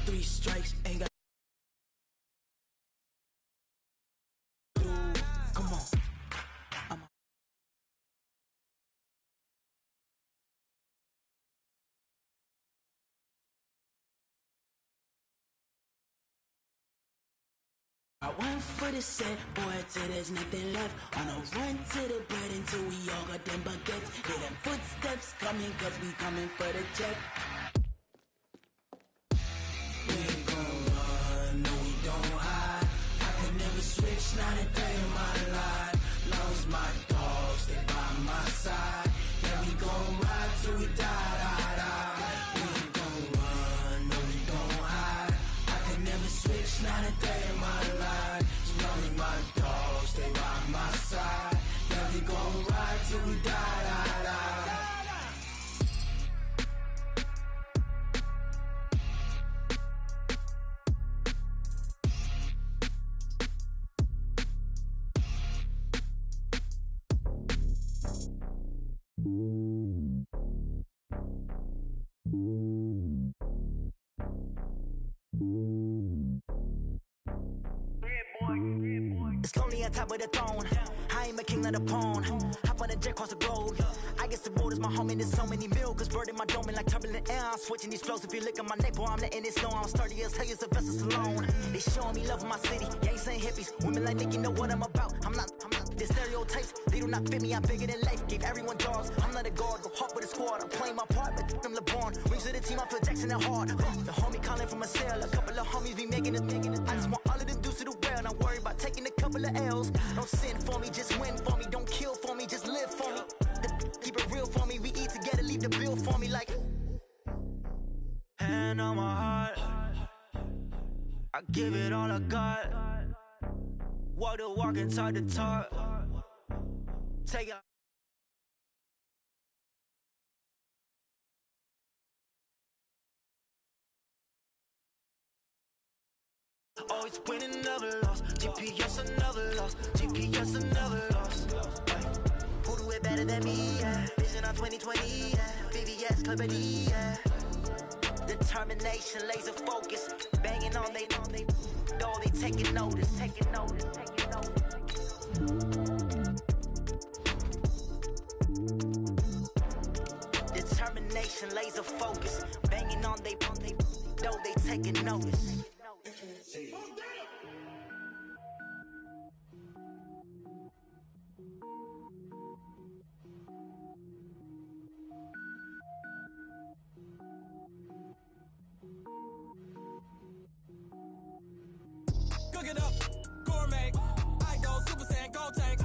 3 strikes, ain't got. Come on. I went for the set, boy, till there's nothing left. On a run to the bread until we all got them baguettes. Hear them footsteps coming, cause we coming for the check. We ain't gon' run, no we don't hide. I could never switch, not a day in my life. Long as my dogs, stay by my side. Yeah, we gon' ride till we die, die, die. We ain't gon' run, no we don't hide. I could never switch, not a day in my life. As long as my dogs stay by my side. Yeah, we gon' ride till we die, die, die. It's lonely on top of the throne. I ain't a king of the pawn. Hop on a jet across the globe. I guess the road is my home and there's so many milk. Bird in my dome and like turbulent air. I'm switching these flows. If you look at my neck, boy, I'm letting it snow. I'm sturdy as hell as a vessel alone. They showing me love in my city. Gangs ain't hippies. Women like Nick, you know what I'm about. I'm not. The stereotypes, they do not fit me. I'm bigger than life. Gave everyone jobs. I'm not a guard. Go hard with a squad. I'm playing my part, but I'm LeBron. Rings to the team, I feel Jackson and hard. The homie calling from a cell. A couple of homies be making it. I just want all of them dudes to do well. Not worry about taking a couple of L's. Don't sin for me, just win for me. Don't kill for me, just live for me. Keep it real for me. We eat together, leave the bill for me like. Hand on my heart, I give it all I got. Walk the walk and talk the talk. Take it. Always winning, never lost. GPS another loss. GPS another loss. Who do it better than me? Yeah. Vision on 2020. Yeah. VVS Clarity. Yeah. Determination, laser focus. Banging on they door. They taking notice. Taking notice. Taking notice. Determination, laser focus. Banging on they door. They taking notice. Cook it up, gourmet. I go Super Saiyan, Gold Tank.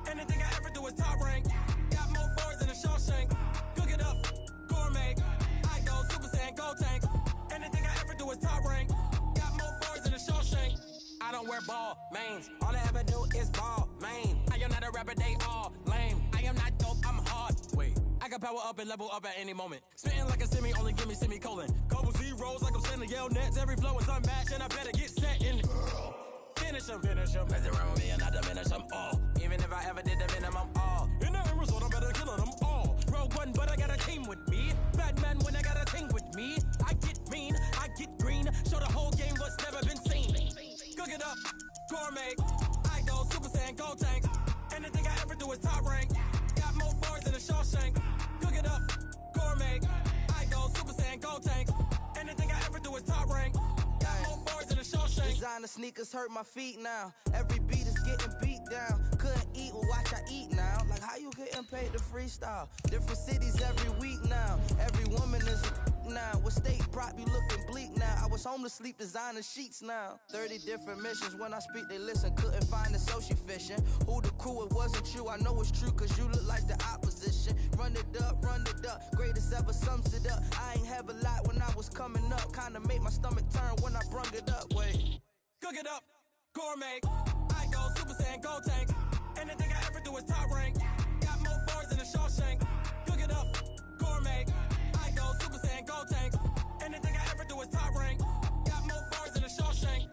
Anything I ever do is top rank. Got more boys than a Shawshank. Cook it up, gourmet. I go Super Saiyan, Gold Tank. Anything I ever do is top rank. Got more boys than a Shawshank. I don't wear ball mains. All I ever do is ball main. I am not a rapper, they all lame. I am not dope, I'm hard. Wait, I can power up and level up at any moment. Spitting like a semi, only give me semicolon. Couple zeros like I'm sending yell nets. Every flow is unmatched and I better get set in. Finish them. Mess around with me and I diminish them all. Even if I ever did the minimum all. In the end result, I'm better killing them all. Rogue One, but I got a team with me. Batman when I got a thing with me. I get mean, I get green. Show the whole game what's never been seen. Cook it up, gourmet. I go Super Saiyan, Gold Tank. Anything I ever do is top rank. Got more boys than a Shawshank. Cook it up, gourmet. I go Super Saiyan, Gold Tank. Anything I ever do is top rank. Designer sneakers hurt my feet now. Every beat is getting beat down. Couldn't eat, well watch I eat now. Like how you getting paid to freestyle? Different cities every week now. Every woman is a now. With state prop you looking bleak now. I was home to sleep designer sheets now. 30 different missions. When I speak they listen. Couldn't find the social fishing. Who the crew, it wasn't you. I know it's true cause you look like the opposition. Run it up, greatest ever sums it up. I ain't have a lot when I was coming up. Kinda made my stomach turn when I brung it up. Wait. Cook it up, gourmet. I go Super Saiyan, Gold Tank. Anything I ever do is top rank. Got more boys than a Shawshank. Cook it up, gourmet. I go Super Saiyan, Gold Tank. Anything I ever do is top rank. Got more boys than a Shawshank.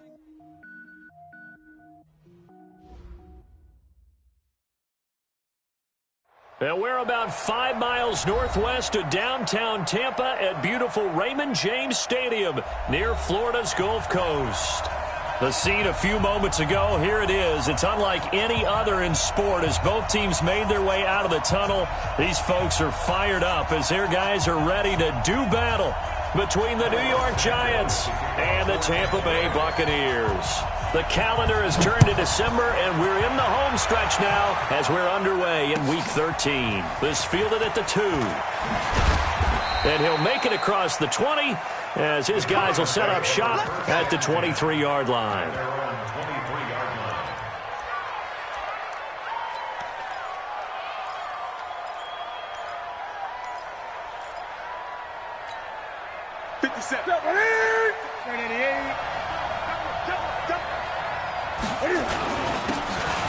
And we're about 5 miles northwest of downtown Tampa at beautiful Raymond James Stadium near Florida's Gulf Coast. The scene a few moments ago, here it is. It's unlike any other in sport as both teams made their way out of the tunnel. These folks are fired up as their guys are ready to do battle between the New York Giants and the Tampa Bay Buccaneers. The calendar has turned to December, and we're in the home stretch now as we're underway in Week 13. This fielded at the 2. And he'll make it across the 20 as his guys will set up shop at the 23-yard line.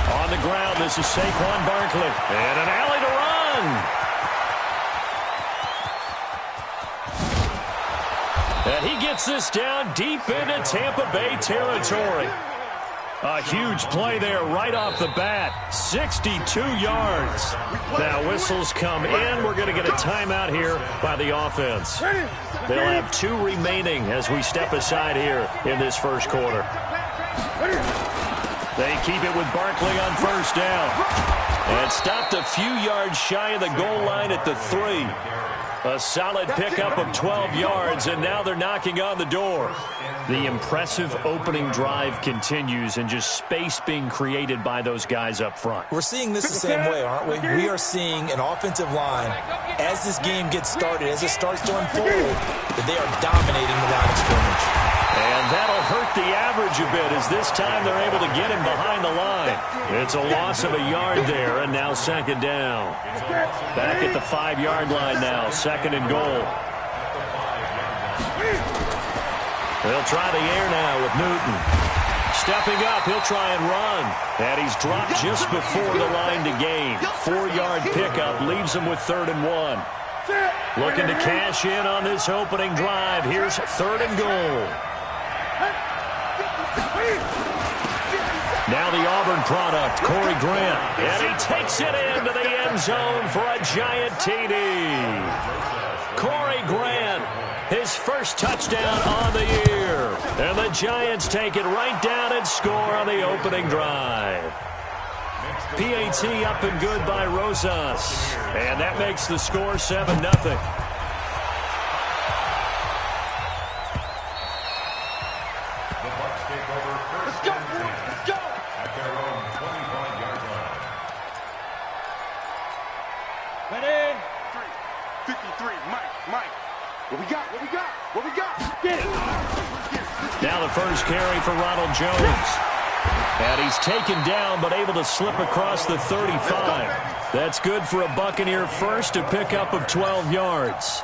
On the ground, this is Saquon Barkley. And an alley to run. And he gets this down deep into Tampa Bay territory. A huge play there right off the bat. 62 yards. Now whistles come in. We're going to get a timeout here by the offense. They'll have 2 remaining as we step aside here in this first quarter. They keep it with Barkley on first down. And stopped a few yards shy of the goal line at the 3. A solid pickup of 12 yards, and now they're knocking on the door. The impressive opening drive continues, and just space being created by those guys up front. We're seeing this the same way, aren't we? We are seeing an offensive line, as this game gets started, as it starts to unfold, that they are dominating the line of scrimmage. And that'll hurt the average a bit as this time they're able to get him behind the line. It's a loss of a yard there, and now second down. Back at the 5-yard line now, second and goal. They'll try the air now with Newton. Stepping up, he'll try and run. And he's dropped just before the line to gain. 4-yard pickup leaves him with 3rd and 1. Looking to cash in on this opening drive. Here's 3rd and goal. Now the Auburn product, Corey Grant. And he takes it into the end zone for a giant TD. Corey Grant, his first touchdown on the year. And the Giants take it right down and score on the opening drive. PAT up and good by Rosas. And that makes the score 7-0. Now the first carry for Ronald Jones. And he's taken down but able to slip across the 35. That's good for a Buccaneer first, a pickup of 12 yards.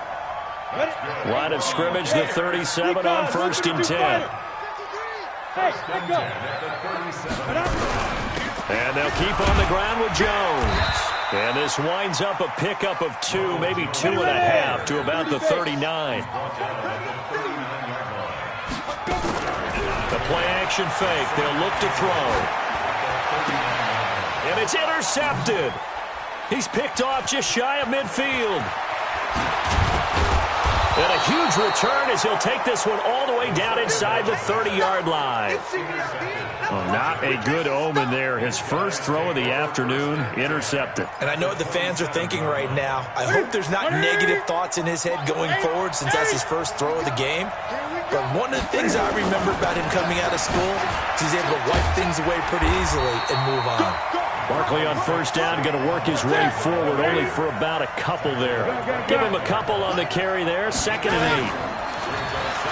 Line of scrimmage, the 37 on 1st and 10. And they'll keep on the ground with Jones. And this winds up a pickup of 2, maybe 2.5 to about the 39. The play-action fake. They'll look to throw. And it's intercepted. He's picked off just shy of midfield. And a huge return as he'll take this one all the way down inside the 30-yard line. Well, not a good omen there. His first throw of the afternoon intercepted. And I know what the fans are thinking right now. I hope there's not negative thoughts in his head going forward since that's his first throw of the game. But one of the things I remember about him coming out of school is he's able to wipe things away pretty easily and move on. Barkley on first down, going to work his way forward, only for about a couple there. Give him a couple on the carry there, 2nd and 8.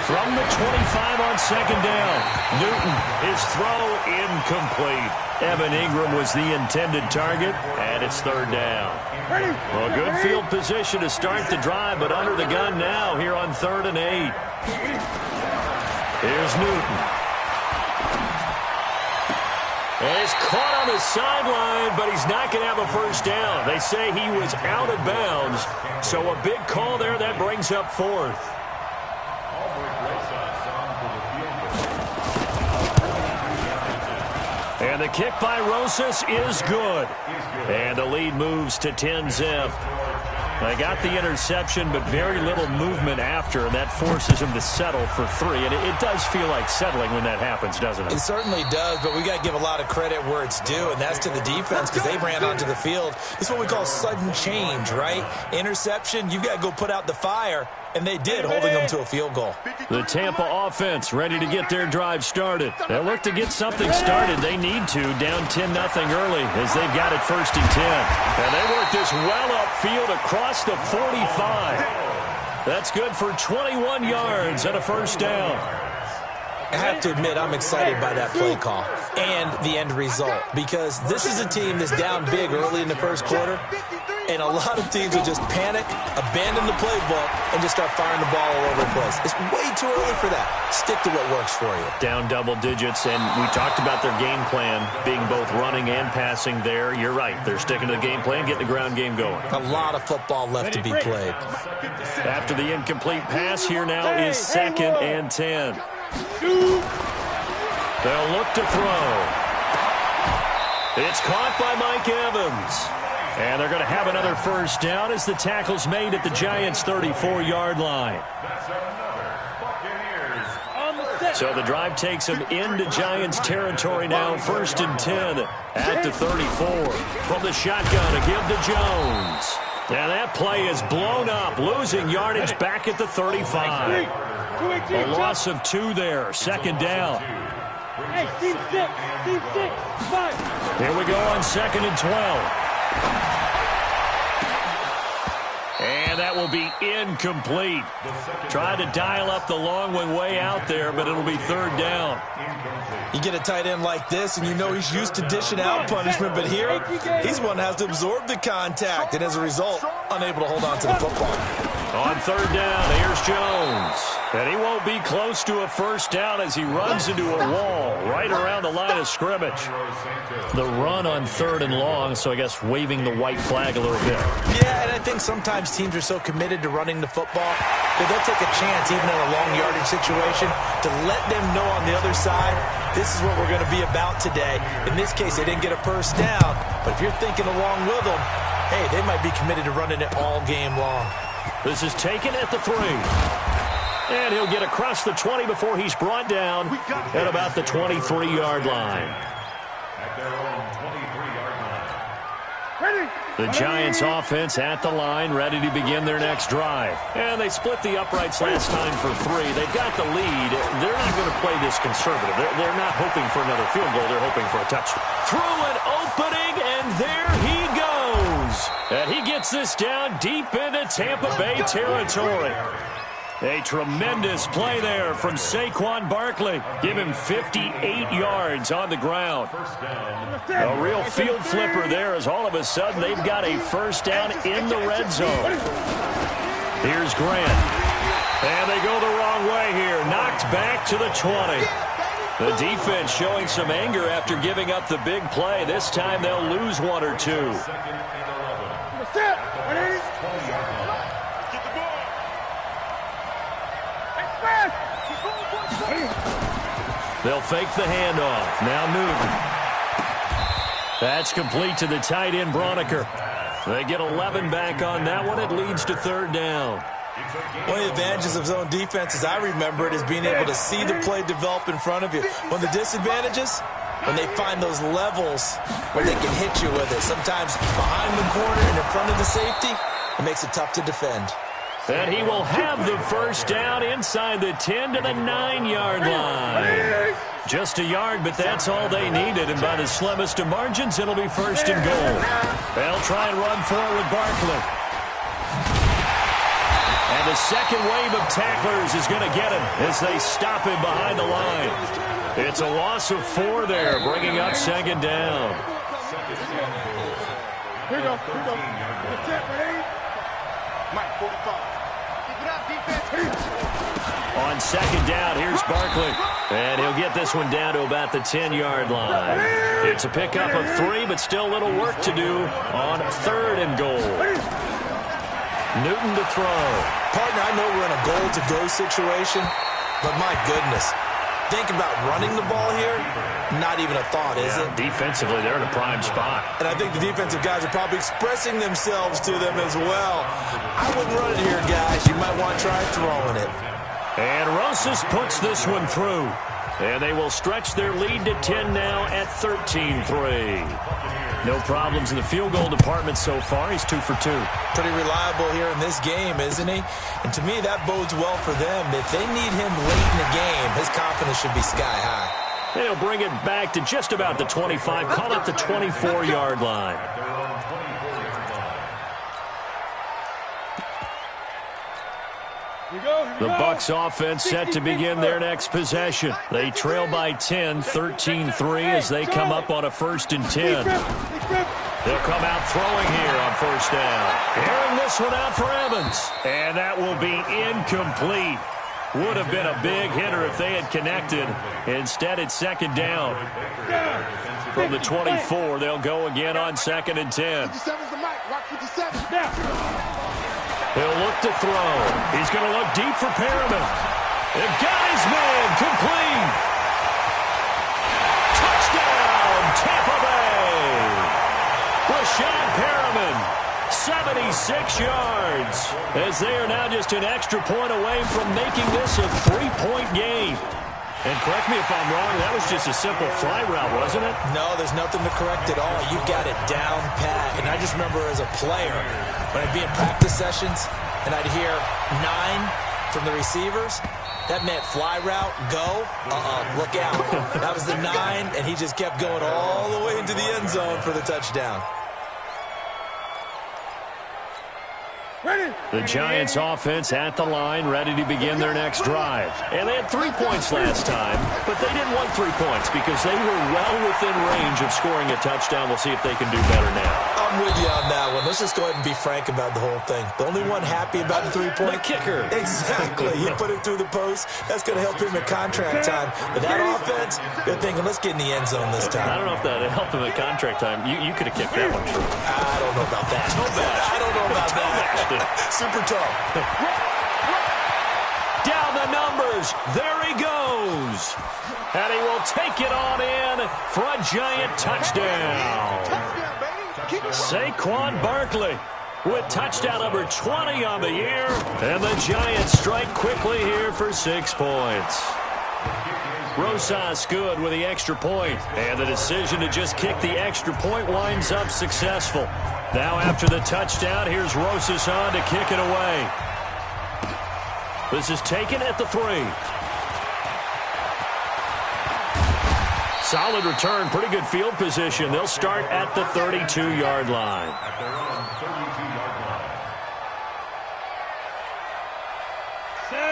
From the 25 on second down, Newton, his throw incomplete. Evan Ingram was the intended target, and it's 3rd down. Well, good field position to start the drive, but under the gun now here on 3rd and 8. Here's Newton. And he's caught on the sideline, but he's not going to have a first down. They say he was out of bounds, so a big call there that brings up 4th. And And the kick by Rosas is good. And the lead moves to 10-zip. They got the interception, but very little movement after, and that forces him to settle for 3. And it does feel like settling when that happens, doesn't it? It certainly does, but we got to give a lot of credit where it's due, and that's to the defense because they ran onto the field. This is what we call sudden change, right? Interception, you've got to go put out the fire, and they did, holding them to a field goal. The Tampa offense ready to get their drive started. They'll look to get something started. They need to, down 10-0 early as they've got it 1st and 10. And they work this well upfield across the 45. That's good for 21 yards and a 1st down. I have to admit, I'm excited by that play call and the end result because this is a team that's down big early in the 1st quarter, and a lot of teams will just panic, abandon the playbook, and just start firing the ball all over the place. It's way too early for that. Stick to what works for you. Down double digits, and we talked about their game plan being both running and passing there. You're right. They're sticking to the game plan, getting the ground game going. A lot of football left to be played. After the incomplete pass, here now is 2nd and 10. They'll look to throw. It's caught by Mike Evans. And they're going to have another 1st down as the tackle's made at the Giants' 34-yard line. So the drive takes them into Giants territory now, 1st and 10 at the 34. From the shotgun, a give to Jones. And that play is blown up, losing yardage back at the 35. A loss of 2 there, 2nd down. Here we go on 2nd and 12. And that will be incomplete. Tried to dial up the long one way out there, but it'll be 3rd down. You get a tight end like this, and you know he's used to dishing out punishment, but here, he's one that has to absorb the contact, and as a result, unable to hold on to the football. On 3rd down, here's Jones. And he won't be close to a 1st down as he runs into a wall right around the line of scrimmage. The run on 3rd and long, so I guess waving the white flag a little bit. Yeah, and I think sometimes teams are so committed to running the football that they'll take a chance, even in a long yardage situation, to let them know on the other side, this is what we're going to be about today. In this case, they didn't get a 1st down, but if you're thinking along with them, hey, they might be committed to running it all game long. This is taken at the 3. And he'll get across the 20 before he's brought down at about the 23-yard line. The Giants offense at the line, ready to begin their next drive. And they split the uprights last time for 3. They've got the lead. They're not going to play this conservative. They're not hoping for another field goal. They're hoping for a touchdown. Through an opening, and there he goes. And he gets this down deep into Tampa Bay territory. A tremendous play there from Saquon Barkley. Give him 58 yards on the ground. A real field flipper there as all of a sudden they've got a 1st down in the red zone. Here's Grant. And they go the wrong way here. Knocked back to the 20. The defense showing some anger after giving up the big play. This time they'll lose 1 or 2. They'll fake the handoff. Now Newton. That's complete to the tight end, Broniker. They get 11 back on that one. It leads to 3rd down. One of the advantages of zone defense, as I remember it, is being able to see the play develop in front of you. One of the disadvantages, when they find those levels where they can hit you with it, sometimes behind the corner and in front of the safety, it makes it tough to defend. And he will have the 1st down inside the 10 to the 9-yard line. Just a yard, but that's all they needed. And by the slimmest of margins, it'll be 1st and goal. They'll try and run forward Barkley. And the second wave of tacklers is going to get him as they stop him behind the line. It's a loss of 4 there, bringing up 2nd down. Here we go. That's it, ready? Mike, 45. On 2nd down, here's Barkley. And he'll get this one down to about the 10-yard line. It's a pickup of 3, but still a little work to do on 3rd and goal. Newton to throw. Partner, I know we're in a goal-to-go situation, but my goodness, think about running the ball here, not even a thought, is it? Defensively, they're in a prime spot. And I think the defensive guys are probably expressing themselves to them as well. I wouldn't run it here, guys. You might want to try throwing it. And Rosas puts this one through. And they will stretch their lead to 10 now at 13-3. No problems in the field goal department so far. He's 2 for 2. Pretty reliable here in this game, isn't he? And to me, that bodes well for them. If they need him late in the game, his confidence should be sky high. And he'll bring it back to just about the 25. Call it the 24-yard line. The Bucs offense set to begin their next possession. They trail by 10, 13-3 as they come up on a 1st and 10. They'll come out throwing here on 1st down. Airing this one out for Evans. And that will be incomplete. Would have been a big hitter if they had connected. Instead, it's 2nd down. From the 24, they'll go again on 2nd and 10. He'll look to throw. He's going to look deep for Perriman. They've got his man complete. Touchdown, Tampa Bay. Breshad Perriman, 76 yards. As they are now just an extra point away from making this a 3-point game. And correct me if I'm wrong, that was just a simple fly route, wasn't it? No, there's nothing to correct at all. You've got it down pat. And I just remember as a player, when I'd be in practice sessions and I'd hear 9 from the receivers, that meant fly route, go, look out. That was the 9, and he just kept going all the way into the end zone for the touchdown. The Giants offense at the line, ready to begin their next drive. And they had 3 points last time, but they didn't want 3 points because they were well within range of scoring a touchdown. We'll see if they can do better now. I'm with you on that one. Let's just go ahead and be frank about the whole thing. The only one happy about the 3-point? The kicker. Exactly. He put it through the post. That's going to help him at contract time. But that offense, they're thinking, let's get in the end zone this time. I don't know if that helped him at contract time. You could have kicked that one through. I don't know about that. I don't know about that. Super tough. Down the numbers. There he goes. And he will take it on in for a Giant touchdown. Saquon Barkley with touchdown number 20 on the year. And the Giants strike quickly here for 6 points. Rosas good with the extra point. And the decision to just kick the extra point winds up successful. Now after the touchdown, here's Rosas on to kick it away. This is taken at the 3. Solid return, pretty good field position. They'll start at the 32-yard line.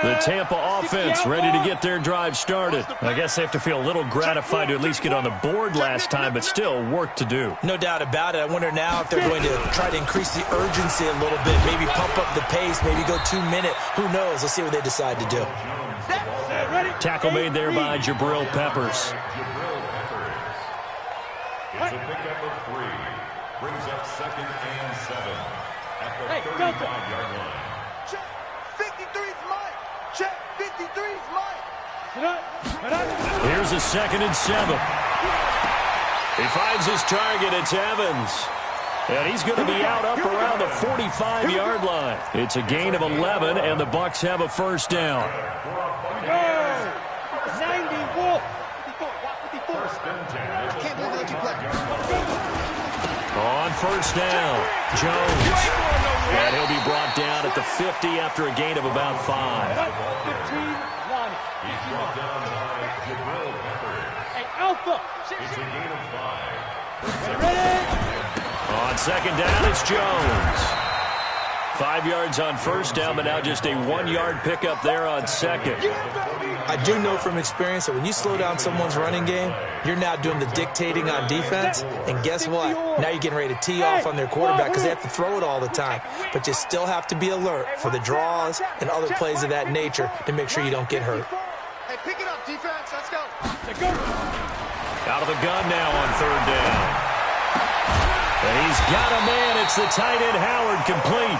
The Tampa offense ready to get their drive started. I guess they have to feel a little gratified to at least get on the board last time, but still work to do. No doubt about it. I wonder now if they're going to try to increase the urgency a little bit, maybe pump up the pace, maybe go 2-minute. Who knows? Let's see what they decide to do. Tackle made there by Jabril Peppers. It's a pickup of 3. Brings up 2nd and 7 at the 35-yard line. Check. 53's mine. Check. 53's mine. Here's a 2nd and 7. He finds his target. It's Evans. And he's going to be out up around the 45-yard line. It's a gain of 11, and the Bucs have a 1st down. 94. 54. Can't believe they let you play. On 1st down, Jones. And he'll be brought down at the 50 after a gain of about 5. He's brought down by Jabril Peppers. Hey, Alpha. It's a gain of 5. On 2nd down, it's Jones. 5 yards on 1st down, but now just a 1-yard pickup there on 2nd. I do know from experience that when you slow down someone's running game, you're now doing the dictating on defense. And guess what? Now you're getting ready to tee off on their quarterback because they have to throw it all the time. But you still have to be alert for the draws and other plays of that nature to make sure you don't get hurt. Hey, pick it up, defense. Let's go. Out of the gun now on 3rd down. And he's got a man. It's the tight end, Howard, complete.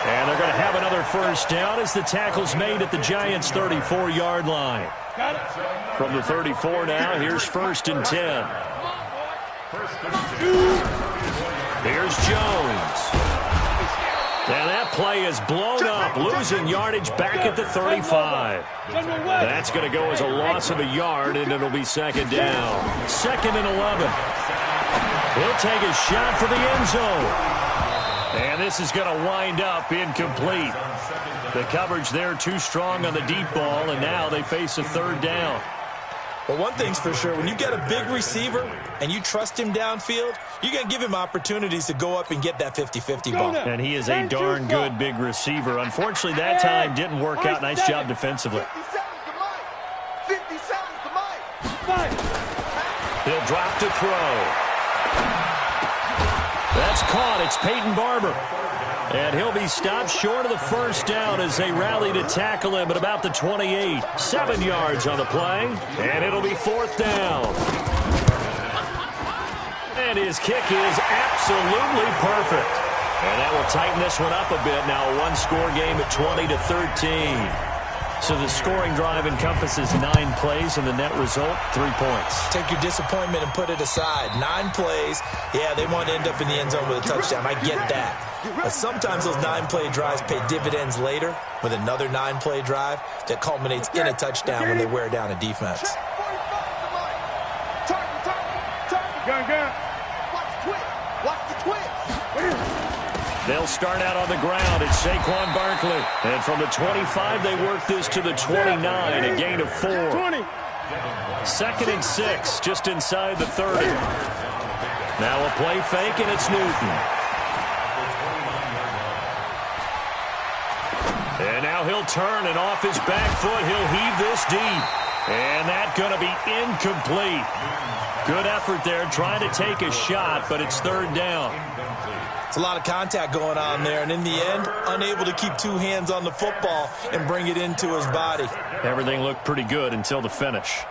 And they're going to have another first down as the tackle's made at the Giants' 34-yard line. From the 34 now, here's 1st and 10. Here's Jones. And that play is blown up, losing yardage back at the 35. That's going to go as a loss of a yard, and it'll be 2nd down. 2nd and 11. He'll take a shot for the end zone. And this is going to wind up incomplete. The coverage there too strong on the deep ball, and now they face a 3rd down. Well, one thing's for sure, when you got a big receiver and you trust him downfield, you're going to give him opportunities to go up and get that 50-50 ball. And he is a darn good big receiver. Unfortunately, that time didn't work out. Nice job defensively. 50 seconds to Mike. He'll drop to throw. That's caught. It's Peyton Barber. And he'll be stopped short of the first down as they rally to tackle him at about the 28. 7 yards on the play, and it'll be 4th down. And his kick is absolutely perfect. And that will tighten this one up a bit. Now a one-score game at 20-13. So the scoring drive encompasses 9 plays, and the net result, 3 points. Take your disappointment and put it aside. 9 plays. Yeah, they want to end up in the end zone with a touchdown. I get that. But sometimes those 9-play drives pay dividends later with another 9-play drive that culminates in a touchdown when they wear down a defense. They'll start out on the ground. It's Saquon Barkley. And from the 25, they work this to the 29, a gain of 4. 2nd and 6, just inside the 30. Now a play fake, and it's Newton. And now he'll turn, and off his back foot, he'll heave this deep. And that's going to be incomplete. Good effort there, trying to take a shot, but it's 3rd down. It's a lot of contact going on there, and in the end, unable to keep 2 hands on the football and bring it into his body. Everything looked pretty good until the finish.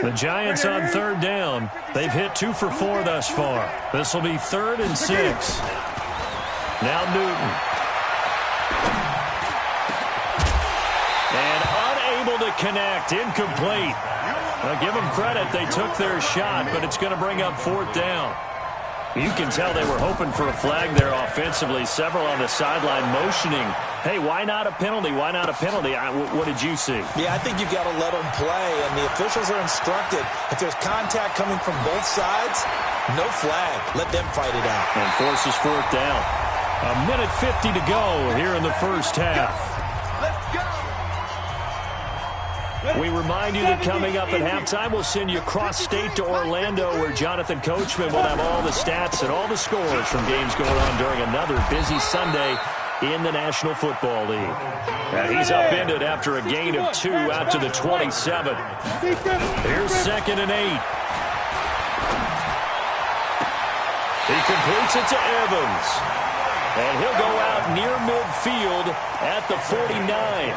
The Giants on 3rd down. They've hit 2 for 4 thus far. This will be 3rd and 6. Now Newton. And unable to connect. Incomplete. Now give them credit. They took their shot, but it's going to bring up 4th down. You can tell they were hoping for a flag there offensively. Several on the sideline motioning, hey, why not a penalty? Why not a penalty? What did you see? Yeah, I think you've got to let them play, and the officials are instructed. If there's contact coming from both sides, no flag. Let them fight it out. And forces 4th down. 1:50 to go here in the first half. Let's go. We remind you that coming up at halftime, we'll send you cross-state to Orlando, where Jonathan Coachman will have all the stats and all the scores from games going on during another busy Sunday in the National Football League. He's upended after a gain of 2 out to the 27. Here's 2nd and 8. He completes it to Evans. And he'll go out near midfield at the 49.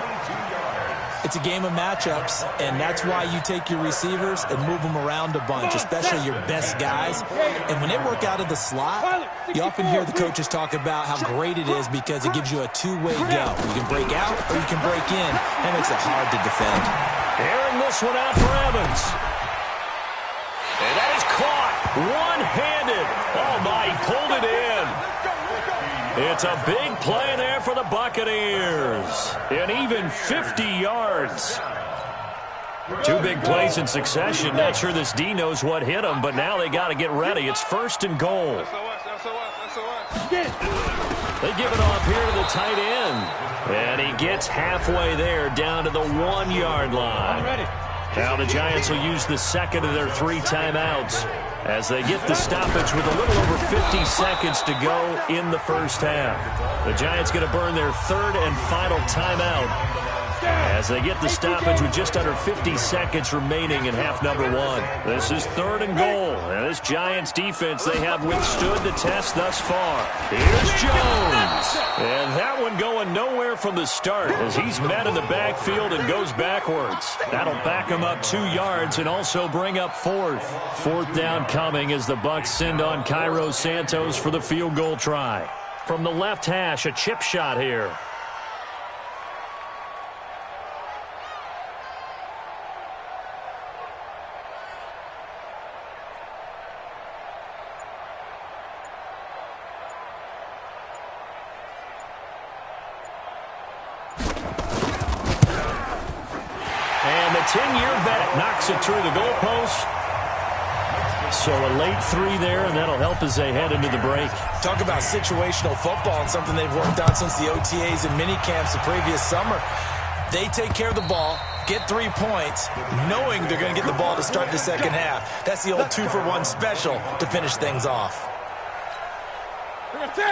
It's a game of matchups, and that's why you take your receivers and move them around a bunch, especially your best guys. And when they work out of the slot, you often hear the coaches talk about how great it is because it gives you a two-way go. You can break out or you can break in. That makes it hard to defend. Airing this one out for Evans. And that is caught one-handed. Oh, my, he pulled it in. It's a big play there for the Buccaneers. And even 50 yards. 2 big plays in succession. Not sure this D knows what hit him, but now they got to get ready. It's 1st and goal. They give it off here to the tight end. And he gets halfway there down to the 1-yard line. Now the Giants will use the second of their 3 timeouts as they get the stoppage with a little over 50 seconds to go in the first half. The Giants going to burn their 3rd and final timeout as they get the stoppage with just under 50 seconds remaining in half number 1. This is 3rd and goal. And this Giants defense, they have withstood the test thus far. Here's Jones. And that one going nowhere there from the start as he's met in the backfield and goes backwards. That'll back him up 2 yards and also bring up 4th. 4th down coming as the Bucs send on Cairo Santos for the field goal try. From the left hash, a chip shot here. And the 10-year vet knocks it through the goalpost. So a late 3 there, and that'll help as they head into the break. Talk about situational football and something they've worked on since the OTAs and mini camps the previous summer. They take care of the ball, get 3 points, knowing they're going to get the ball to start the second half. That's the old 2-for-1 special to finish things off.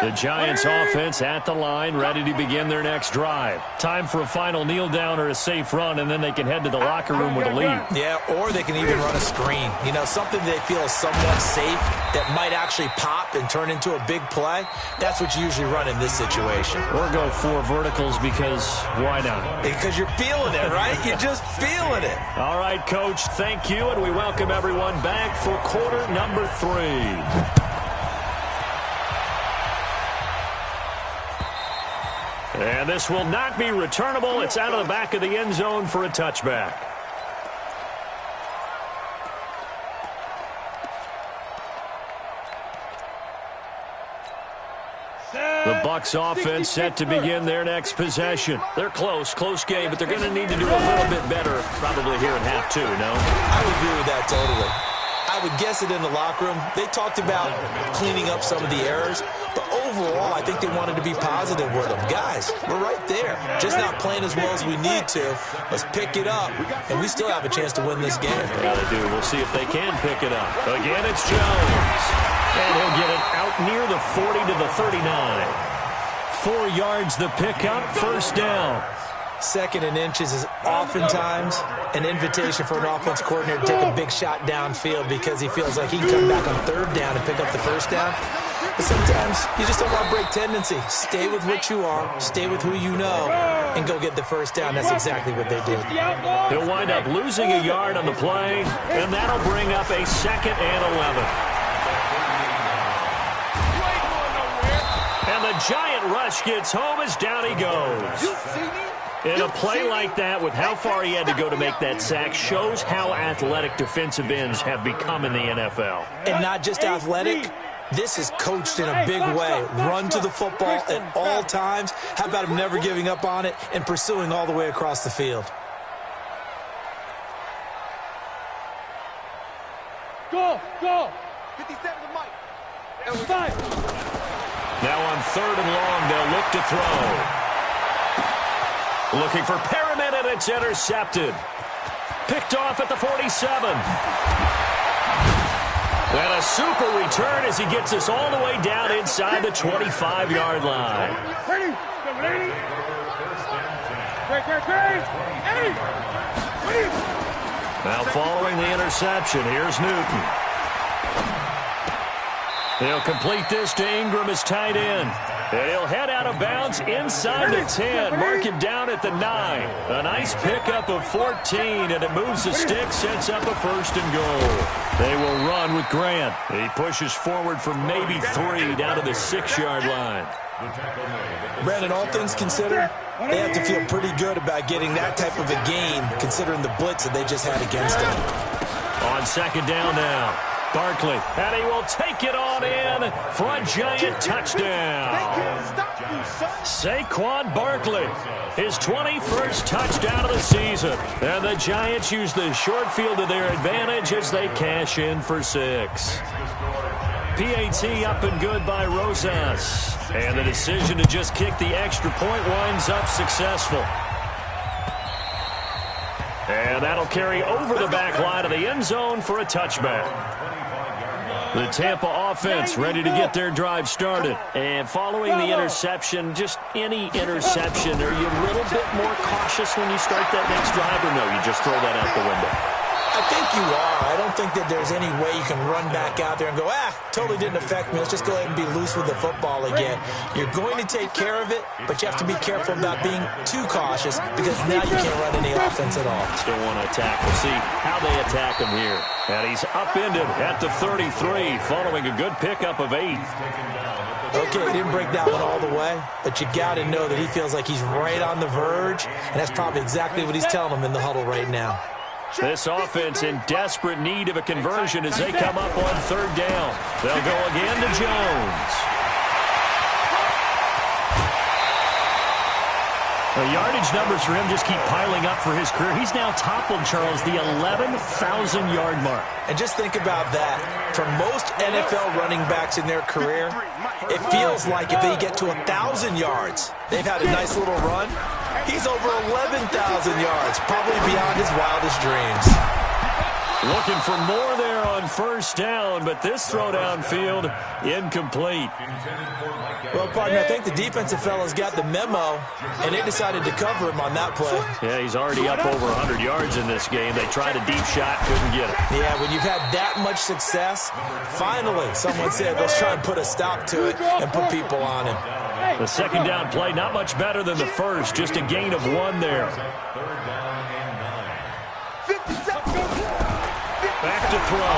The Giants offense at the line, ready to begin their next drive. Time for a final kneel down or a safe run, and then they can head to the locker room with a lead. Yeah, or they can even run a screen. You know, something they feel is somewhat safe that might actually pop and turn into a big play. That's what you usually run in this situation. Or go 4 verticals because why not? Because you're feeling it, right? You're just feeling it. All right, Coach, thank you, and we welcome everyone back for quarter number 3. And this will not be returnable. It's out of the back of the end zone for a touchback. The Bucs offense set to begin their next possession. They're close game, but they're going to need to do a little bit better probably here in half 2, no? I would agree with that totally. I would guess it in the locker room. They talked about cleaning up some of the errors, but overall, I think they wanted to be positive with them. Guys, we're right there. Just not playing as well as we need to. Let's pick it up, and we still have a chance to win this game. Yeah, they do. We'll see if they can pick it up. Again, it's Jones. And he'll get it out near the 40 to the 39. 4 yards the pickup, first down. 2nd and inches is oftentimes an invitation for an offense coordinator to take a big shot downfield because he feels like he can come back on 3rd down and pick up the first down. But sometimes you just don't want to break tendency. Stay with what you are, stay with who you know, and go get the first down. That's exactly what they did. He'll wind up losing a yard on the play, and that'll bring up a 2nd and 11. And the giant rush gets home as down he goes. In a play like that, with how far he had to go to make that sack, shows how athletic defensive ends have become in the NFL. And not just athletic, this is coached in a big way. Run to the football at all times. How about him never giving up on it and pursuing all the way across the field? Go! 57 to Mike. Now on 3rd and long, they'll look to throw. Looking for Perriman, and it's intercepted. Picked off at the 47. And a super return as he gets us all the way down inside the 25-yard line. Now following the interception, here's Newton. He'll complete this to Ingram as tight end. And he'll head out of bounds inside the 10. Mark it down at the 9. A nice pickup of 14, and it moves the stick, sets up a 1st and goal. They will run with Grant. He pushes forward for maybe 3 down to the 6-yard line. Brandon, all things considered, they have to feel pretty good about getting that type of a gain, considering the blitz that they just had against them. On 2nd down now. Barkley, and he will take it on in for a giant touchdown. Saquon Barkley, his 21st touchdown of the season. And the Giants use the short field to their advantage as they cash in for 6. PAT up and good by Rosas. And the decision to just kick the extra point winds up successful. And that'll carry over the back line of the end zone for a touchback. The Tampa offense ready to get their drive started. And following the interception, just any interception, are you a little bit more cautious when you start that next drive, or no, you just throw that out the window? I think you are. I don't think that there's any way you can run back out there and go, totally didn't affect me. Let's just go ahead and be loose with the football again. You're going to take care of it, but you have to be careful about being too cautious because now you can't run any offense at all. Still want to attack. We'll see how they attack him here. And he's upended at the 33 following a good pickup of 8. Okay, he didn't break that one all the way, but you got to know that he feels like he's right on the verge, and that's probably exactly what he's telling him in the huddle right now. This offense in desperate need of a conversion as they come up on 3rd down. They'll go again to Jones. The yardage numbers for him just keep piling up for his career. He's now toppled, Charles, the 11,000-yard mark. And just think about that. For most NFL running backs in their career, it feels like if they get to 1,000 yards, they've had a nice little run. He's over 11,000 yards, probably beyond his wildest dreams. Looking for more there on 1st down, but this throw downfield incomplete. Well, partner, I think the defensive fellas got the memo, and they decided to cover him on that play. Yeah, he's already up over 100 yards in this game. They tried a deep shot, couldn't get it. Yeah, when you've had that much success, finally someone said, let's try and put a stop to it and put people on him. The 2nd down play, not much better than the first, just a gain of 1 there. Back to throw.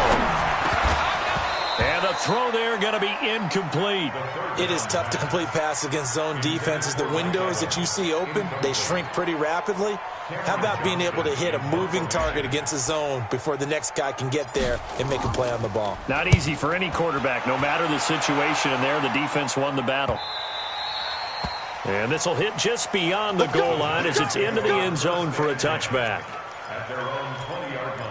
And the throw there going to be incomplete. It is tough to complete passes against zone defenses. The windows that you see open, they shrink pretty rapidly. How about being able to hit a moving target against a zone before the next guy can get there and make a play on the ball? Not easy for any quarterback, no matter the situation. And there, the defense won the battle. And this will hit just beyond the goal line as it's into the end zone for a touchback. At their own 20-yard line.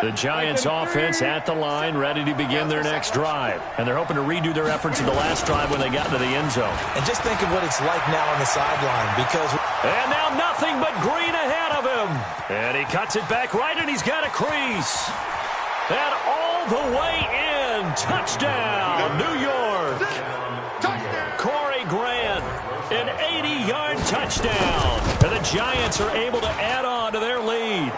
The Giants offense at the line, ready to begin their next drive. And they're hoping to redo their efforts of the last drive when they got to the end zone. And just think of what it's like now on the sideline because... And now nothing but green ahead of him. And he cuts it back right, and he's got a crease. And all the way in. Touchdown, New York. Corey Grant, an 80-yard touchdown. And the Giants are able to add on to their lead.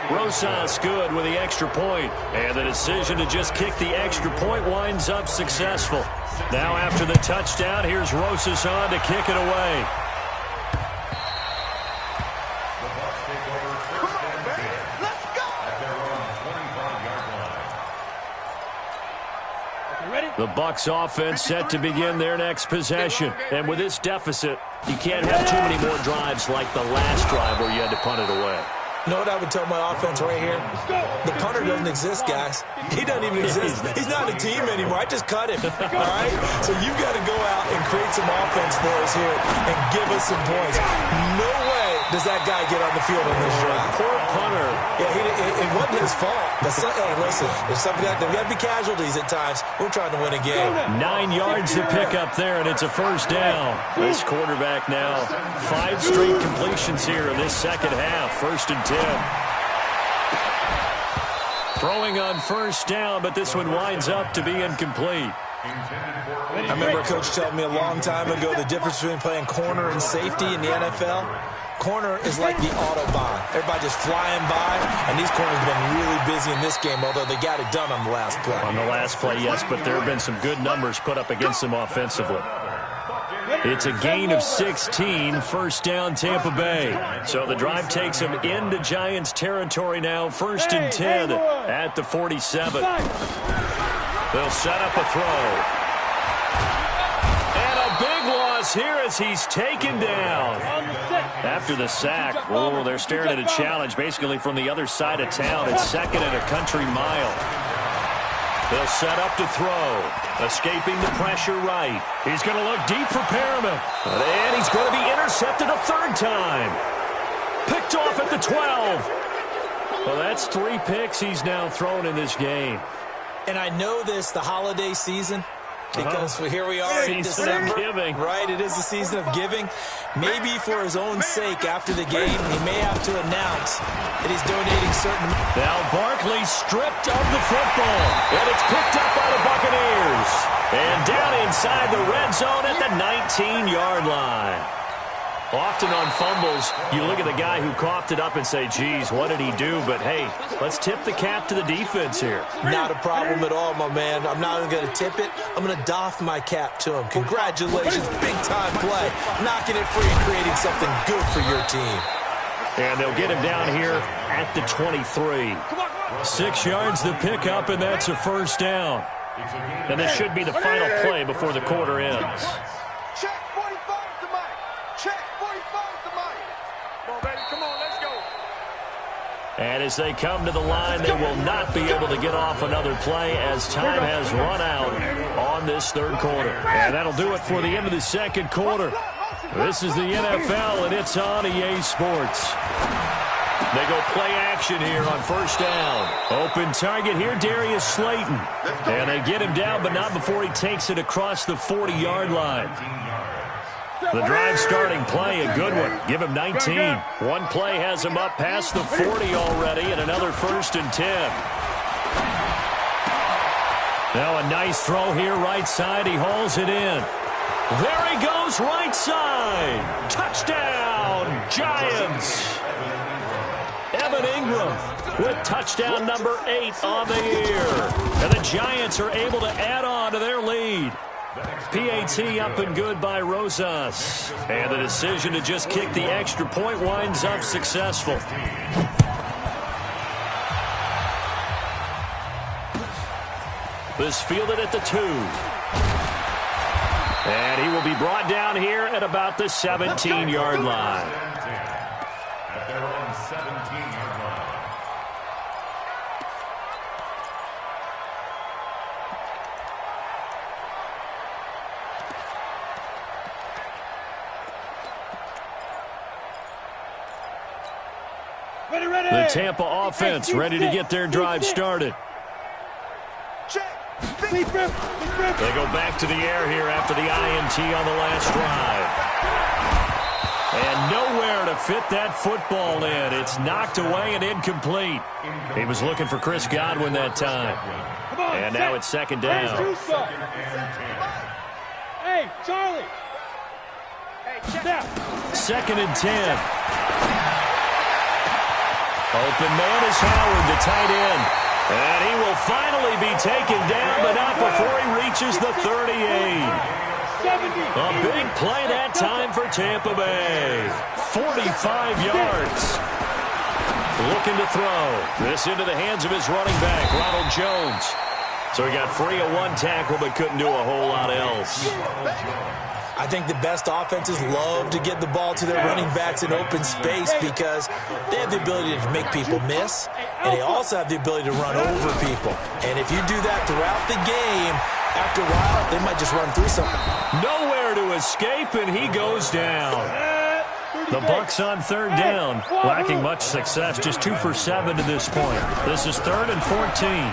Rosas good with the extra point. And the decision to just kick the extra point winds up successful. Now after the touchdown, here's Rosas on to kick it away. The Bucs offense set to begin their next possession. And with this deficit, you can't have too many more drives like the last drive where you had to punt it away. You know what I would tell my offense right here? The punter doesn't exist, guys. He doesn't even exist. He's not a team anymore. I just cut him, all right? So you've got to go out and create some offense for us here and give us some points. No way does that guy get on the field on this drive. Poor punter. Yeah, it wasn't his fault. But hey, listen, there's got to be casualties at times. We're trying to win a game. 9 yards to pick up there, and it's a first down. This quarterback now 5 straight completions here in this second half. 1st and 10. Throwing on first down, but this one winds up to be incomplete. I remember a coach telling me a long time ago the difference between playing corner and safety in the NFL. Corner is like the Autobahn. Everybody just flying by, and these corners have been really busy in this game, although they got it done on the last play. On the last play, yes, but there have been some good numbers put up against them offensively. It's a gain of 16, 1st down Tampa Bay. So the drive takes them into Giants territory now, 1st and 10 at the 47. They'll set up a throw. And a big loss here as he's taken down. After the sack, they're staring at a challenge basically from the other side of town. It's 2nd and a country mile. They'll set up to throw. Escaping the pressure right. He's going to look deep for Perriman. And he's going to be intercepted a 3rd time. Picked off at the 12. Well, that's 3 picks he's now thrown in this game. And I know this, the holiday season, because here we are in December. Giving. Right, it is the season of giving. Maybe for his own sake after the game, he may have to announce that he's donating certain... Now Barkley stripped of the football, and it's picked up by the Buccaneers. And down inside the red zone at the 19-yard line. Often on fumbles, you look at the guy who coughed it up and say, geez, what did he do? But, hey, let's tip the cap to the defense here. Not a problem at all, my man. I'm not even going to tip it. I'm going to doff my cap to him. Congratulations, big-time play. Knocking it free and creating something good for your team. And they'll get him down here at the 23. 6 yards the pickup, and that's a first down. And this should be the final play before the quarter ends. Check 45 to Mike. Check 45 to Mike. Come on, baby. Come on, let's go. And as they come to the line, they will not be able to get off another play as time has run out on this third quarter. And that'll do it for the end of the second quarter. This is the NFL, and it's on EA Sports. They go play action here on first down. Open target here, Darius Slayton. And they get him down, but not before he takes it across the 40-yard line. The drive starting play, a good one. Give him 19. One play has him up past the 40 already, and another 1st and 10. Now a nice throw here, right side. He hauls it in. There he goes, right side. Touchdown, Giants. Evan Ingram with touchdown number 8 on the year. And the Giants are able to add on to their lead. PAT up and good by Rosas. And the decision to just kick the extra point winds up successful. This fielded at the 2. And he will be brought down here at about the 17-yard line. At their own 17-yard line. The Tampa offense ready to get their drive started. They go back to the air here after the INT on the last drive. And nowhere to fit that football in. It's knocked away and incomplete. He was looking for Chris Godwin that time. And now it's second down. Hey, Charlie. Second and 10. Open man is Howard, the tight end. And he will finally be taken down, but not before he reaches the 38. A big play that time for Tampa Bay. 45 yards. Looking to throw. This into the hands of his running back, Ronald Jones. So he got free of one tackle, but couldn't do a whole lot else. I think the best offenses love to get the ball to their running backs in open space because they have the ability to make people miss, and they also have the ability to run over people. And if you do that throughout the game, after a while, they might just run through something. Nowhere to escape, and he goes down. The Bucs on third down, lacking much success, just 2 for 7 to this point. This is 3rd and 14.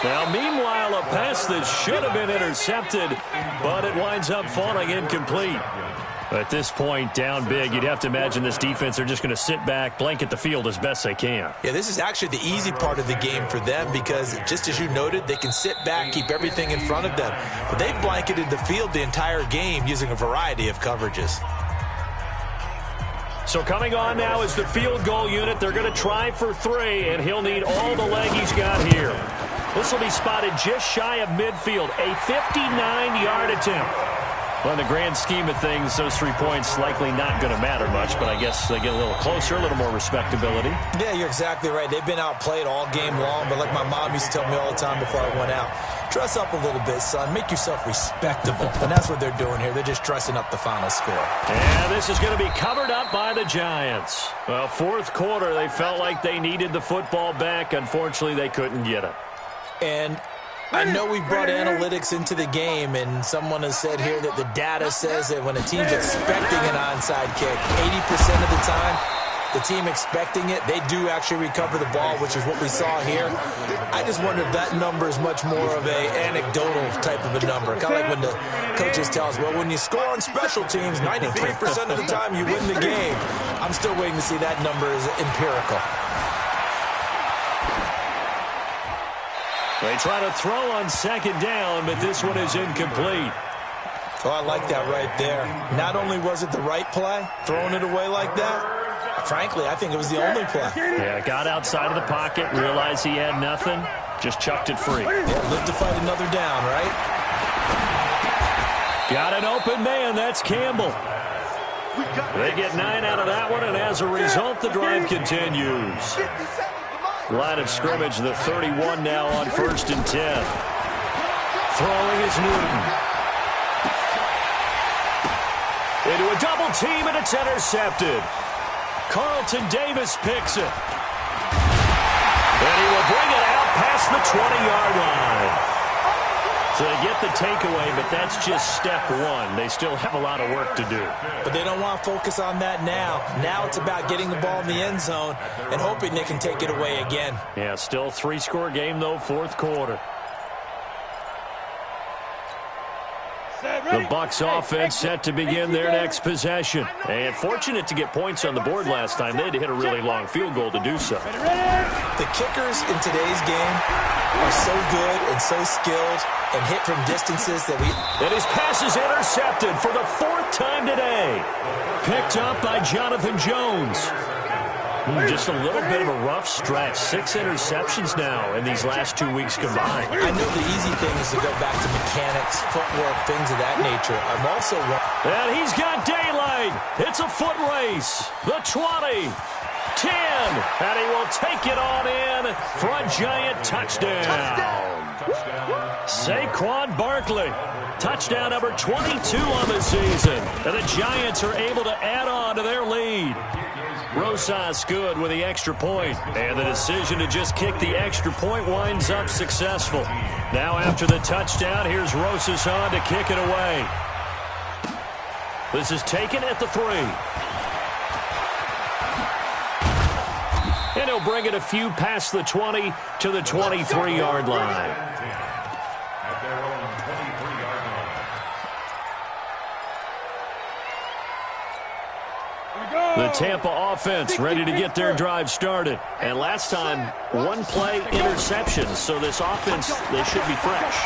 Now, meanwhile, a pass that should have been intercepted, but it winds up falling incomplete. At this point, down big, you'd have to imagine this defense are just going to sit back, blanket the field as best they can. Yeah, this is actually the easy part of the game for them because, just as you noted, they can sit back, keep everything in front of them. But they've blanketed the field the entire game using a variety of coverages. So coming on now is the field goal unit. They're going to try for 3, and he'll need all the leg he's got here. This will be spotted just shy of midfield, a 59-yard attempt. Well, in the grand scheme of things, those 3 points likely not going to matter much, but I guess they get a little closer, a little more respectability. Yeah, you're exactly right. They've been outplayed all game long, but like my mom used to tell me all the time before I went out, dress up a little bit, son. Make yourself respectable. And that's what they're doing here. They're just dressing up the final score. And this is going to be covered up by the Giants. Well, 4th quarter, they felt like they needed the football back. Unfortunately, they couldn't get it. And I know we brought analytics into the game, and someone has said here that the data says that when a team's expecting an onside kick, 80% of the time, the team expecting it, they do actually recover the ball, which is what we saw here. I just wonder if that number is much more of a anecdotal type of a number. Kind of like when the coaches tell us, well, when you score on special teams, 93% of the time you win the game. I'm still waiting to see that number is empirical. They try to throw on second down, but this one is incomplete. Oh, I like that right there. Not only was it the right play, throwing it away like that, frankly, I think it was the only play. Yeah, got outside of the pocket, realized he had nothing, just chucked it free. Yeah, live to fight another down, right? Got an open man, that's Campbell. They get 9 out of that one, and as a result, the drive continues. Line of scrimmage, the 31 now on 1st and 10. Throwing is Newton. Into a double team, and it's intercepted. Carlton Davis picks it. And he will bring it out past the 20-yard line. So they get the takeaway, but that's just step one. They still have a lot of work to do. But they don't want to focus on that now. Now it's about getting the ball in the end zone and hoping they can take it away again. Yeah, still 3-score game, though, 4th quarter. The Bucs offense set to begin their next possession. And fortunate to get points on the board last time. They had to hit a really long field goal to do so. The kickers in today's game are so good and so skilled and hit from distances that And his pass is intercepted for the 4th time today. Picked up by Jonathan Jones. Just a little bit of a rough stretch. 6 interceptions now in these last 2 weeks combined. I know the easy thing is to go back to mechanics, footwork, things of that nature. I'm also... And he's got daylight. It's a foot race. The 20, 10, and he will take it on in for a giant touchdown. Saquon Barkley. Touchdown number 22 on the season. And the Giants are able to add on to their lead. Rosas good with the extra point, and the decision to just kick the extra point winds up successful. Now after the touchdown, here's Rosas on to kick it away. This is taken at the 3. And he'll bring it a few past the 20 to the 23-yard line. At their own 23-yard line. The Tampa offense ready to get their drive started. And last time, 1-play interception. So this offense, they should be fresh.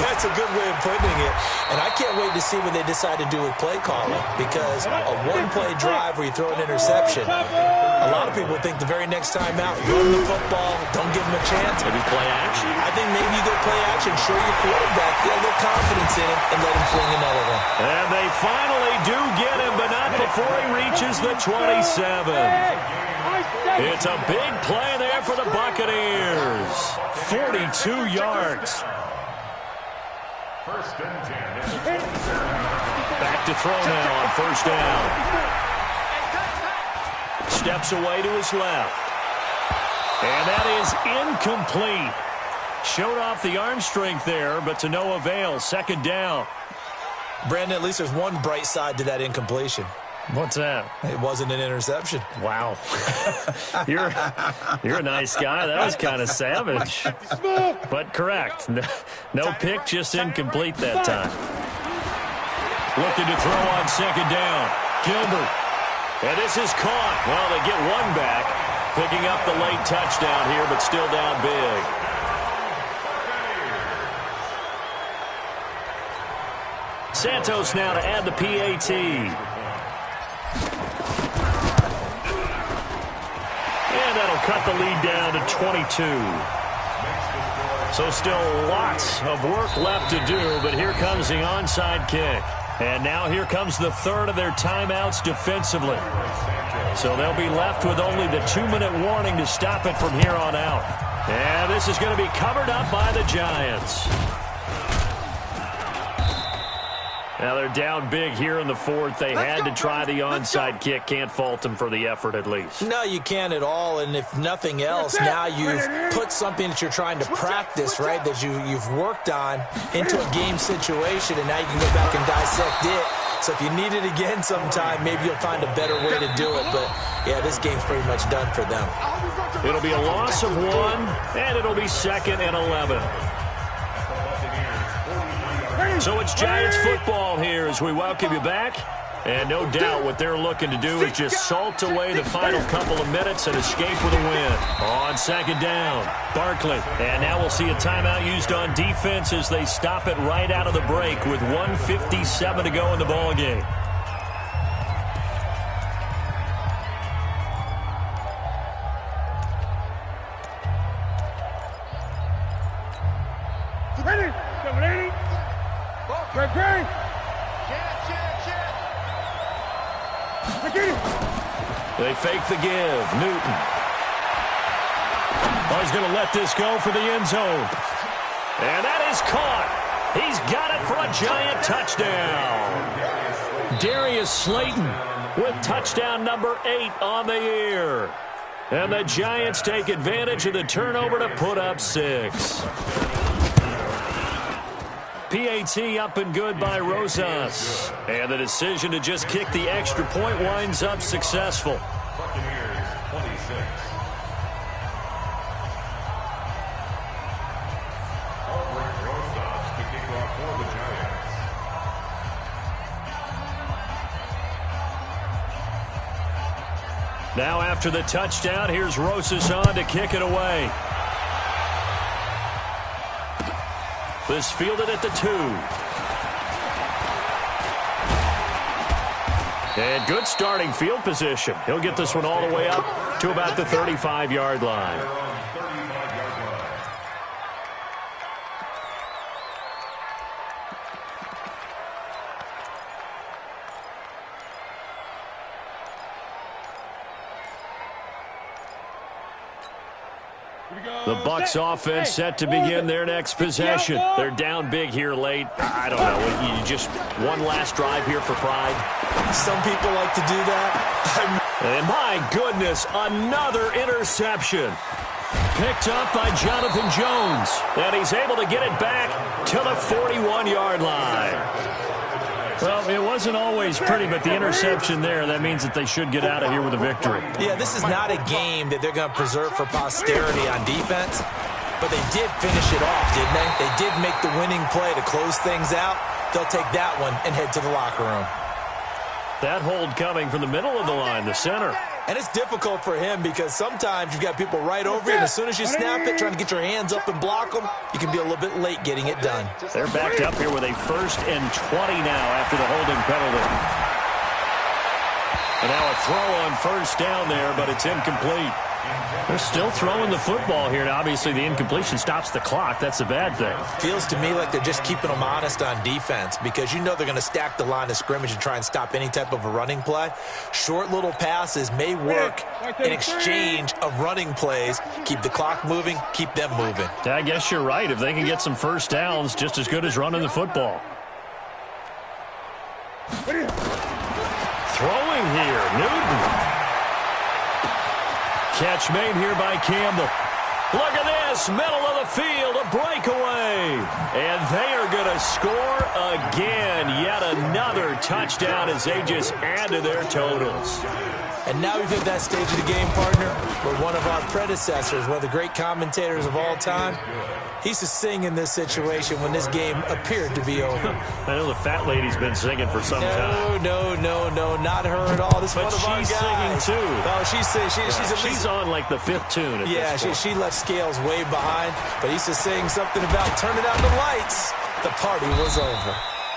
That's a good way of putting it. And I can't wait to see what they decide to do with play calling. Because a 1-play drive where you throw an interception, a lot of people think the very next time out, run the football, don't give them a chance. Maybe play action. I think maybe you go play action, show your quarterback, get a little confidence in him, and let him fling another one. And they finally do get him, but not before he reaches the 27. It's a big play there for the Buccaneers. 42 yards. 1st and 10. Back to throw now on 1st down. Steps away to his left. And that is incomplete. Showed off the arm strength there, but to no avail. 2nd down. Brandon, at least there's one bright side to that incompletion. What's that? It wasn't an interception. Wow. You're a nice guy. That was kind of savage. But correct. No pick, just incomplete that time. Looking to throw on 2nd down. Gilbert. And this is caught. Well, they get one back. Picking up the late touchdown here, but still down big. Santos now to add the PAT. And that'll cut the lead down to 22. So still lots of work left to do, but here comes the onside kick. And now here comes the 3rd of their timeouts defensively. So they'll be left with only the 2-minute warning to stop it from here on out. And this is going to be covered up by the Giants. Now they're down big here in the 4th. They had to try the onside kick. Can't fault them for the effort at least. No, you can't at all. And if nothing else, now you've put something that you're trying to practice, right, that you've worked on into a game situation, and now you can go back and dissect it. So if you need it again sometime, maybe you'll find a better way to do it. But, yeah, this game's pretty much done for them. It'll be a loss of 1, and it'll be 2nd and 11. So it's Giants football here as we welcome you back And no doubt what they're looking to do is just salt away the final couple of minutes and escape with a win. On second down, Barkley. And now we'll see a timeout used on defense as they stop it right out of the break with 1:57 to go in the ballgame. They fake the give. Newton. Oh, he's going to let this go for the end zone. And that is caught. He's got it for a Giant touchdown. Darius Slayton with touchdown number 8 on the year. And the Giants take advantage of the turnover to put up 6. PAT up and good by Rosas. And the decision to just kick the extra point winds up successful. Buccaneers 26. Albert Rosas to kick off for the Giants. Now after the touchdown, here's Rosas on to kick it away. This fielded at the 2. And good starting field position. He'll get this one all the way up to about the 35-yard line. The Bucs offense set to begin their next possession. They're down big here late. I don't know. You just one last drive here for pride. Some people like to do that. And my goodness, another interception. Picked up by Jonathan Jones. And he's able to get it back to the 41-yard line. Well, it wasn't always pretty, but the interception there, that means that they should get out of here with a victory. Yeah, this is not a game that they're going to preserve for posterity on defense, but they did finish it off, didn't they? They did make the winning play to close things out. They'll take that one and head to the locker room. That hold coming from the middle of the line, the center. And it's difficult for him because sometimes you've got people right over you, and as soon as you snap it, trying to get your hands up and block them, you can be a little bit late getting it done. They're backed up here with a 1st and 20 now after the holding penalty. And now a throw on 1st down there, but it's incomplete. They're still throwing the football here. Now, obviously, the incompletion stops the clock. That's a bad thing. Feels to me like they're just keeping them honest on defense because you know they're going to stack the line of scrimmage and try and stop any type of a running play. Short little passes may work in exchange of running plays. Keep the clock moving, keep them moving. I guess you're right. If they can get some 1st downs, just as good as running the football. Throwing here, Newton. Catch made here by Campbell. Look at this, middle of the field, a breakaway. And they are going to score again. Yet another touchdown as they just add to their totals. And now we've hit that stage of the game, partner, where one of our predecessors, one of the great commentators of all time, he used to sing in this situation when this game appeared to be over. I know the fat lady's been singing for some time. No, not her at all. This is but one of our guys. She's singing too. Oh, she's on like the 5th tune. She left Scales way behind, but he used to sing something about turning out the lights. The party was over.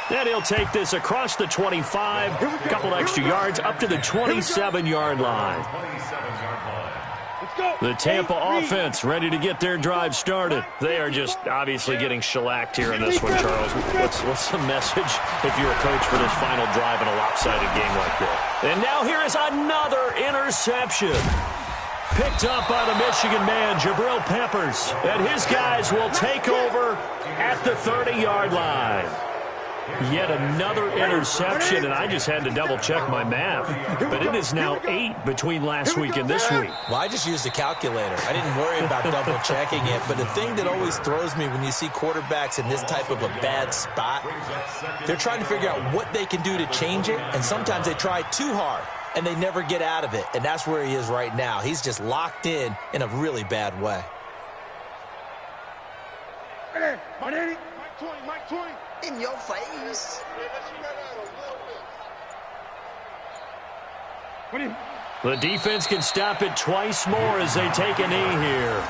Then he'll take this across the 25, a couple extra yards, up to the 27-yard line. The Tampa offense ready to get their drive started. They are just obviously getting shellacked here in this one, Charles. What's the message if you're a coach for this final drive in a lopsided game like that? And now here is another interception. Picked up by the Michigan man, Jabril Peppers. And his guys will take over at the 30-yard line. Yet another interception, and I just had to double-check my math. But it is now 8 between last week and this week. Well, I just used a calculator. I didn't worry about double-checking it. But the thing that always throws me when you see quarterbacks in this type of a bad spot, they're trying to figure out what they can do to change it, and sometimes they try too hard, and they never get out of it. And that's where he is right now. He's just locked in a really bad way. Mike 20. In your face. The defense can stop it twice more as they take a knee here.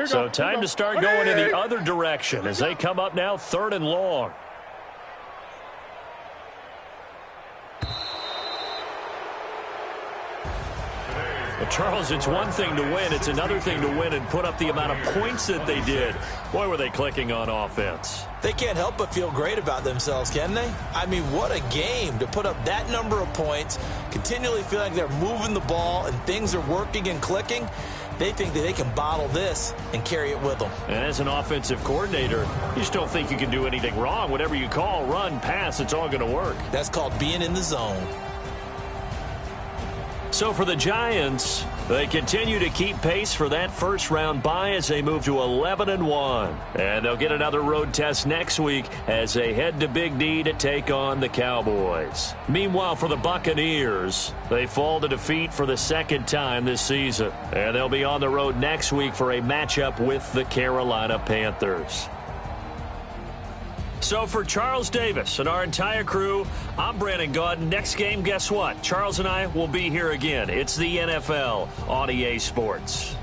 So time to start going in the other direction as they come up now 3rd and long. Well, Charles, it's one thing to win. It's another thing to win and put up the amount of points that they did. Boy, were they clicking on offense. They can't help but feel great about themselves, can they? I mean, what a game to put up that number of points, continually feel like they're moving the ball and things are working and clicking. They think that they can bottle this and carry it with them. And as an offensive coordinator, you just don't think you can do anything wrong. Whatever you call, run, pass, it's all going to work. That's called being in the zone. So for the Giants, they continue to keep pace for that first-round bye as they move to 11-1. And they'll get another road test next week as they head to Big D to take on the Cowboys. Meanwhile, for the Buccaneers, they fall to defeat for the second time this season. And they'll be on the road next week for a matchup with the Carolina Panthers. So for Charles Davis and our entire crew, I'm Brandon Gaudin. Next game, guess what? Charles and I will be here again. It's the NFL on EA Sports.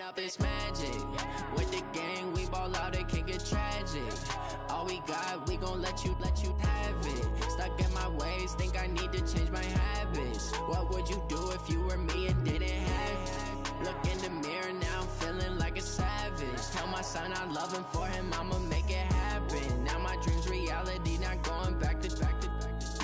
Up is magic. With the gang, we ball out, it can get tragic. All we got, we gon' let you have it. Stuck in my ways, think I need to change my habits. What would you do if you were me and didn't have it? Look in the mirror, now I'm feeling like a savage. Tell my son I love him, for him I'ma make it happen. Now my dream's reality, not going back to.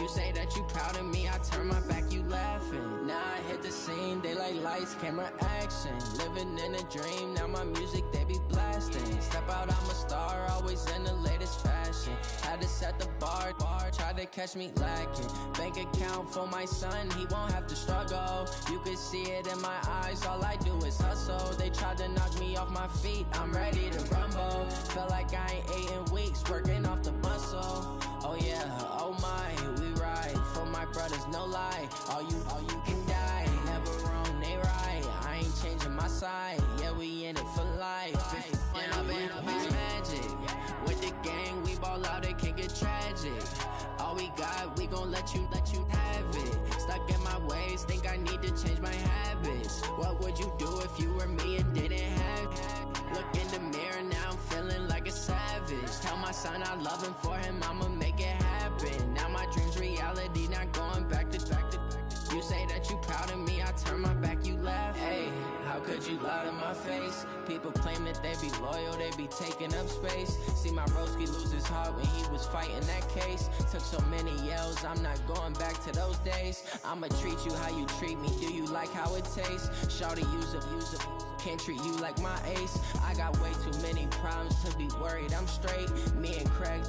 You say that you proud of me, I turn my back, you laughing. Now I hit the scene, daylight lights, camera action. Living in a dream, now my music, they be blasting. Step out, I'm a star, always in the latest fashion. Had to set the bar, try to catch me lacking. Bank account for my son, he won't have to struggle. You can see it in my eyes, all I do is hustle. They tried to knock me off my feet, I'm ready to rumble. Felt like I ain't ate in weeks, working off the muscle. Oh yeah, oh my, we ride for my brothers, no lie. All you can die, never wrong, they right. I ain't changing my side, yeah, we in it for life. When I've been up is magic. With the gang, we ball out, it can get tragic. All we got, we gon' let you have it. Stuck in my ways, think I need to change my habits. What would you do if you were me and didn't have it? Look in the mirror, now I'm feeling like a savage. Tell my son I love him, for him I'ma make it happen. Now my dream's reality, not going back to. You say that you proud of me, I turn my back, you laugh. Hey, how could you lie to my face? People claim that they be loyal, they be taking up space. See my broski lose his heart when he was fighting that case. Took so many yells, I'm not going back to those days. I'ma treat you how you treat me, do you like how it tastes? Shawty, use up, can't treat you like my ace. I got way too many problems to be worried, I'm straight. Me and Craig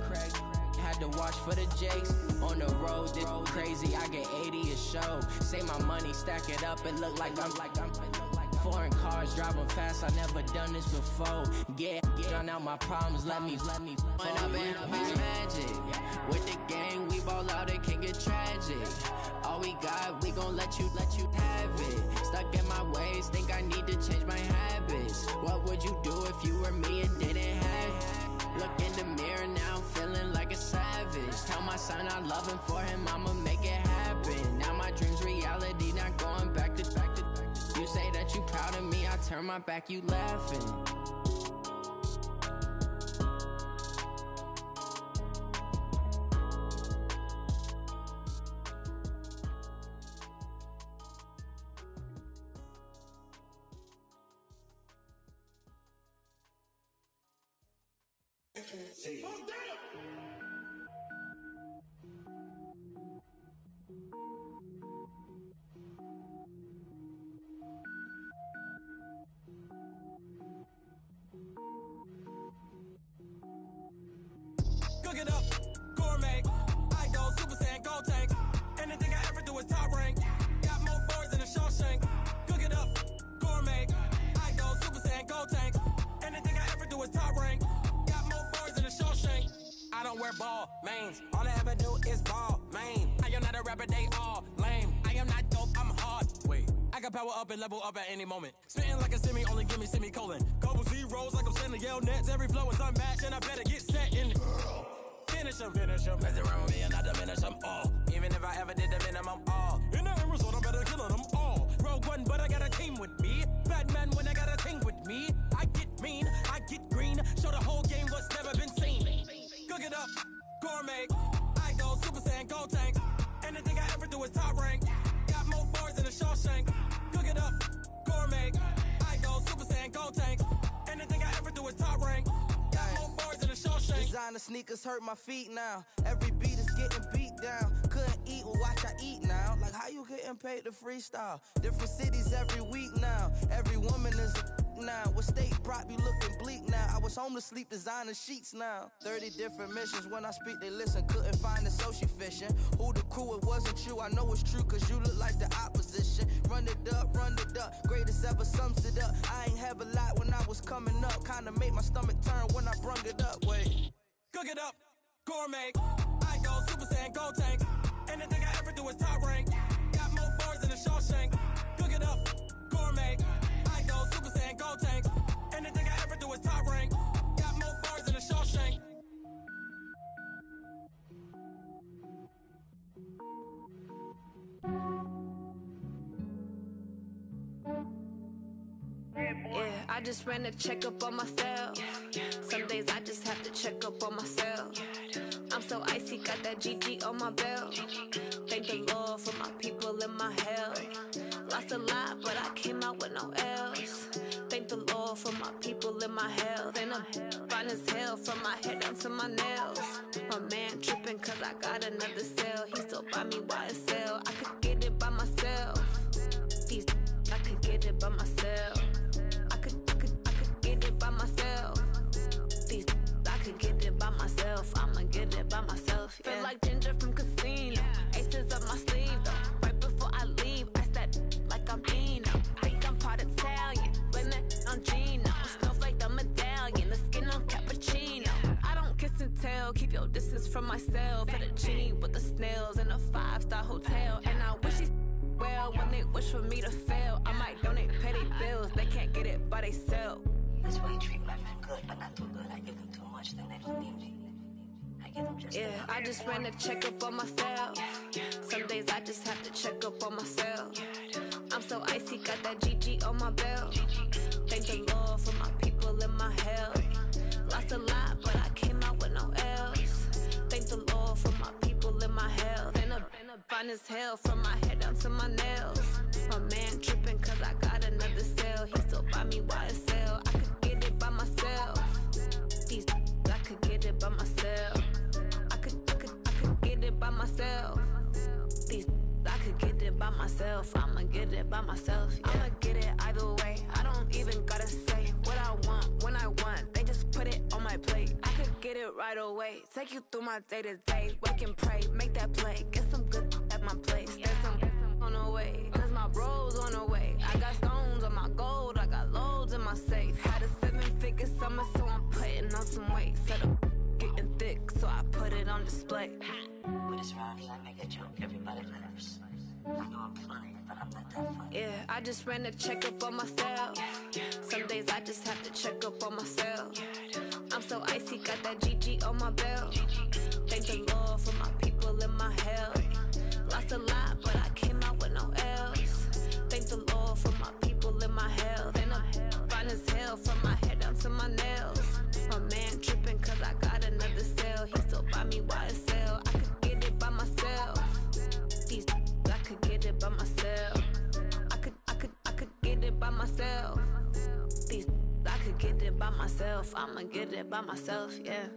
had to watch for the Jakes. On the road, this crazy, I get 80 a show. Say my money, stack it up, it look like I'm foreign cars, driving fast, I never done this before. Yeah, drown out my problems, let me. When I've been up is magic. With the gang, we ball out, it can get tragic. All we got, we gon' let you have it. Stuck in my ways, think I need to change my habits. What would you do if you were me and didn't have it? Look in the mirror, now I'm feeling like a savage. Tell my son I love him, for him I'ma make it happen. Now my dream's reality, not going back to. You say that you proud of me, I turn my back, you laughing. Cook it up, gourmet. I go Super Saiyan, Gold Tank. Anything I ever do is top rank. Got more boards than a Shawshank. Cook it up, gourmet. I go Super Saiyan, Gold Tank. Anything I ever do is top rank. Got more boards than a Shawshank. I don't wear ball mains. All I ever do is ball main. I am not a rapper, they all lame. I am not dope, I'm hard. Wait, I can power up and level up at any moment. Spitting like a semi, only give me semicolon. Couple zeros like I'm sending yell nets. Every flow is unmatched and I better get set in. Finish them. Mess around with me and I diminish them all. Even if I ever did the minimum all. In the end result, I better kill them all. Rogue One, but I got a team with me. Batman when I got a team with me. I get mean, I get green. Show the whole game what's never been seen. Cook it up, gourmet. I go Super Saiyan, Gold Tank. Anything I ever do is top rank. Got more boards than a Shawshank. Cook it up, gourmet. I go Super Saiyan, Gold Tank. Anything I ever do is top rank. Got more boards than a Shawshank. Designer sneakers hurt my feet now. Every beat is getting beat down. Couldn't eat, well watch I eat now. Like how you getting paid to freestyle? Different cities every week now. Every woman is a now. What state prop you looking bleak now? I was home to sleep, designer sheets now. 30 different missions. When I speak they listen. Couldn't find it, so she fishing. Who the crew, it wasn't you. I know it's true cause you look like the opposition. Run it up, greatest ever sums it up. I ain't have a lot when I was coming up. Kinda made my stomach turn when I brung it up. Wait. Cook it up, gourmet. I go Super Saiyan, Gold Tank. Anything I ever do is top rank. Got more boards than a Shawshank. Cook it up, gourmet. I go Super Saiyan, Gold Tank. Anything I ever do is top rank. Got more boards than a Shawshank. Yeah, I just ran a checkup on myself. Some days I just have to check up on myself. I'm so icy, got that GG on my belt. Thank the Lord for my people in my hell. Lost a lot, but I came out with no L's. Thank the Lord for my people in my health. And I'm fine as hell from my head down to my nails. My man tripping cause I got another cell. He still buy me YSL. I could get it by myself. These I could get it by myself. I could get it by myself. These I could get it by myself. I'ma get it by myself. Yeah. Feel like Ginger from Casino. Aces up my sleeve though. Right before I leave, I said like I'm Dino. Think I'm part Italian. Blame it on Gino. Snowflake the medallion. The skin on cappuccino. I don't kiss and tell. Keep your distance from myself. Fettuccine with the snails in a 5-star hotel. And I wish he well when they wish for me to fail. I might donate petty bills. They can't get it by they sell. That's why you treat women good, but not too good. I give them too much, then they don't need me. I give them just enough. I just ran a checkup on myself. Some days I just have to check up on myself. I'm so icy, got that GG on my belt. Thank the Lord for my people in my hell. Lost a lot, but I came out with no L's. Thank the Lord for my people in my hell. Then I'm fine as hell from my head down to my nails. My man tripping cause I got another cell. He still buy me YSL. I could get it by myself. These I could get it by myself. I could get it by myself. These I could get it by myself. I'ma get it by myself. Yeah. I'ma get it either way. I don't even gotta say what I want when I want. They just put it on my plate. I could get it right away. Take you through my day to day. Wake and pray, make that play. Get some good at my place. There's some on the way. Cause my bro's on the way. I got stones on my gold. I got loads in my safe. Had a 7-figure summer, so I'm putting on some weight. Set up getting thick, so I put it on display. When it's around here, I make a joke. Everybody laughs. I know I'm funny, but I'm not that funny. Yeah, I just ran a checkup on myself. Some days I just have to check up on myself. I'm so icy, got that GG on my belt. Thank the Lord for my people in my hell. Lost a lot, but I came out with no L's. Thank the Lord for my people in my hell. Then I'm myself. These I could get it by myself. I'ma get it by myself, yeah.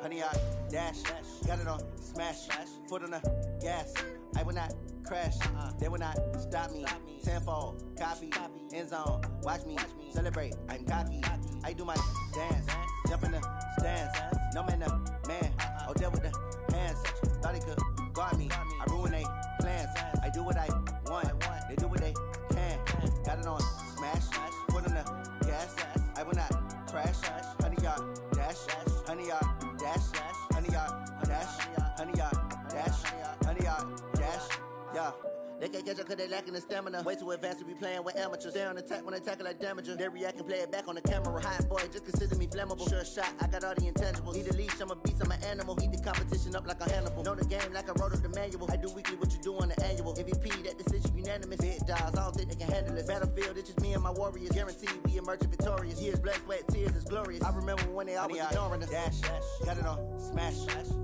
Honey, I dash, got it on smash, foot on the gas. I will not crash, they will not stop me. Tenfold, copy, end zone, watch me celebrate. I'm cocky, I do my dance, jump in the stands. No man, the man, oh there with the hands. Thought he could guard me, I ruin they plans. I do what I want, they do what they can. Got it on smash, foot on the gas. I will not crash, honey, y'all dash, honey, y'all dash, honey, y'all dash, honey, y'all dash, honey, y'all dash, yeah. They can't catch up cause they lacking the stamina. Way too advanced to be playing with amateurs. Stay on attack when they tackle like damager. They react and play it back on the camera. Hot boy, just consider me flammable. Sure shot, I got all the intangibles. Need a leash, I'm a beast, I'm an animal. Heat the competition up like a Hannibal. Know the game like I wrote up the manual. I do weekly what you do on the annual. MVP, that decision unanimous. Big dogs, I don't think they can handle it. Battlefield, it's just me and my warriors. Guaranteed we emerge victorious. Years, blood, sweat, tears, is glorious. I remember when they always ignoring us. Dash, got it on smash,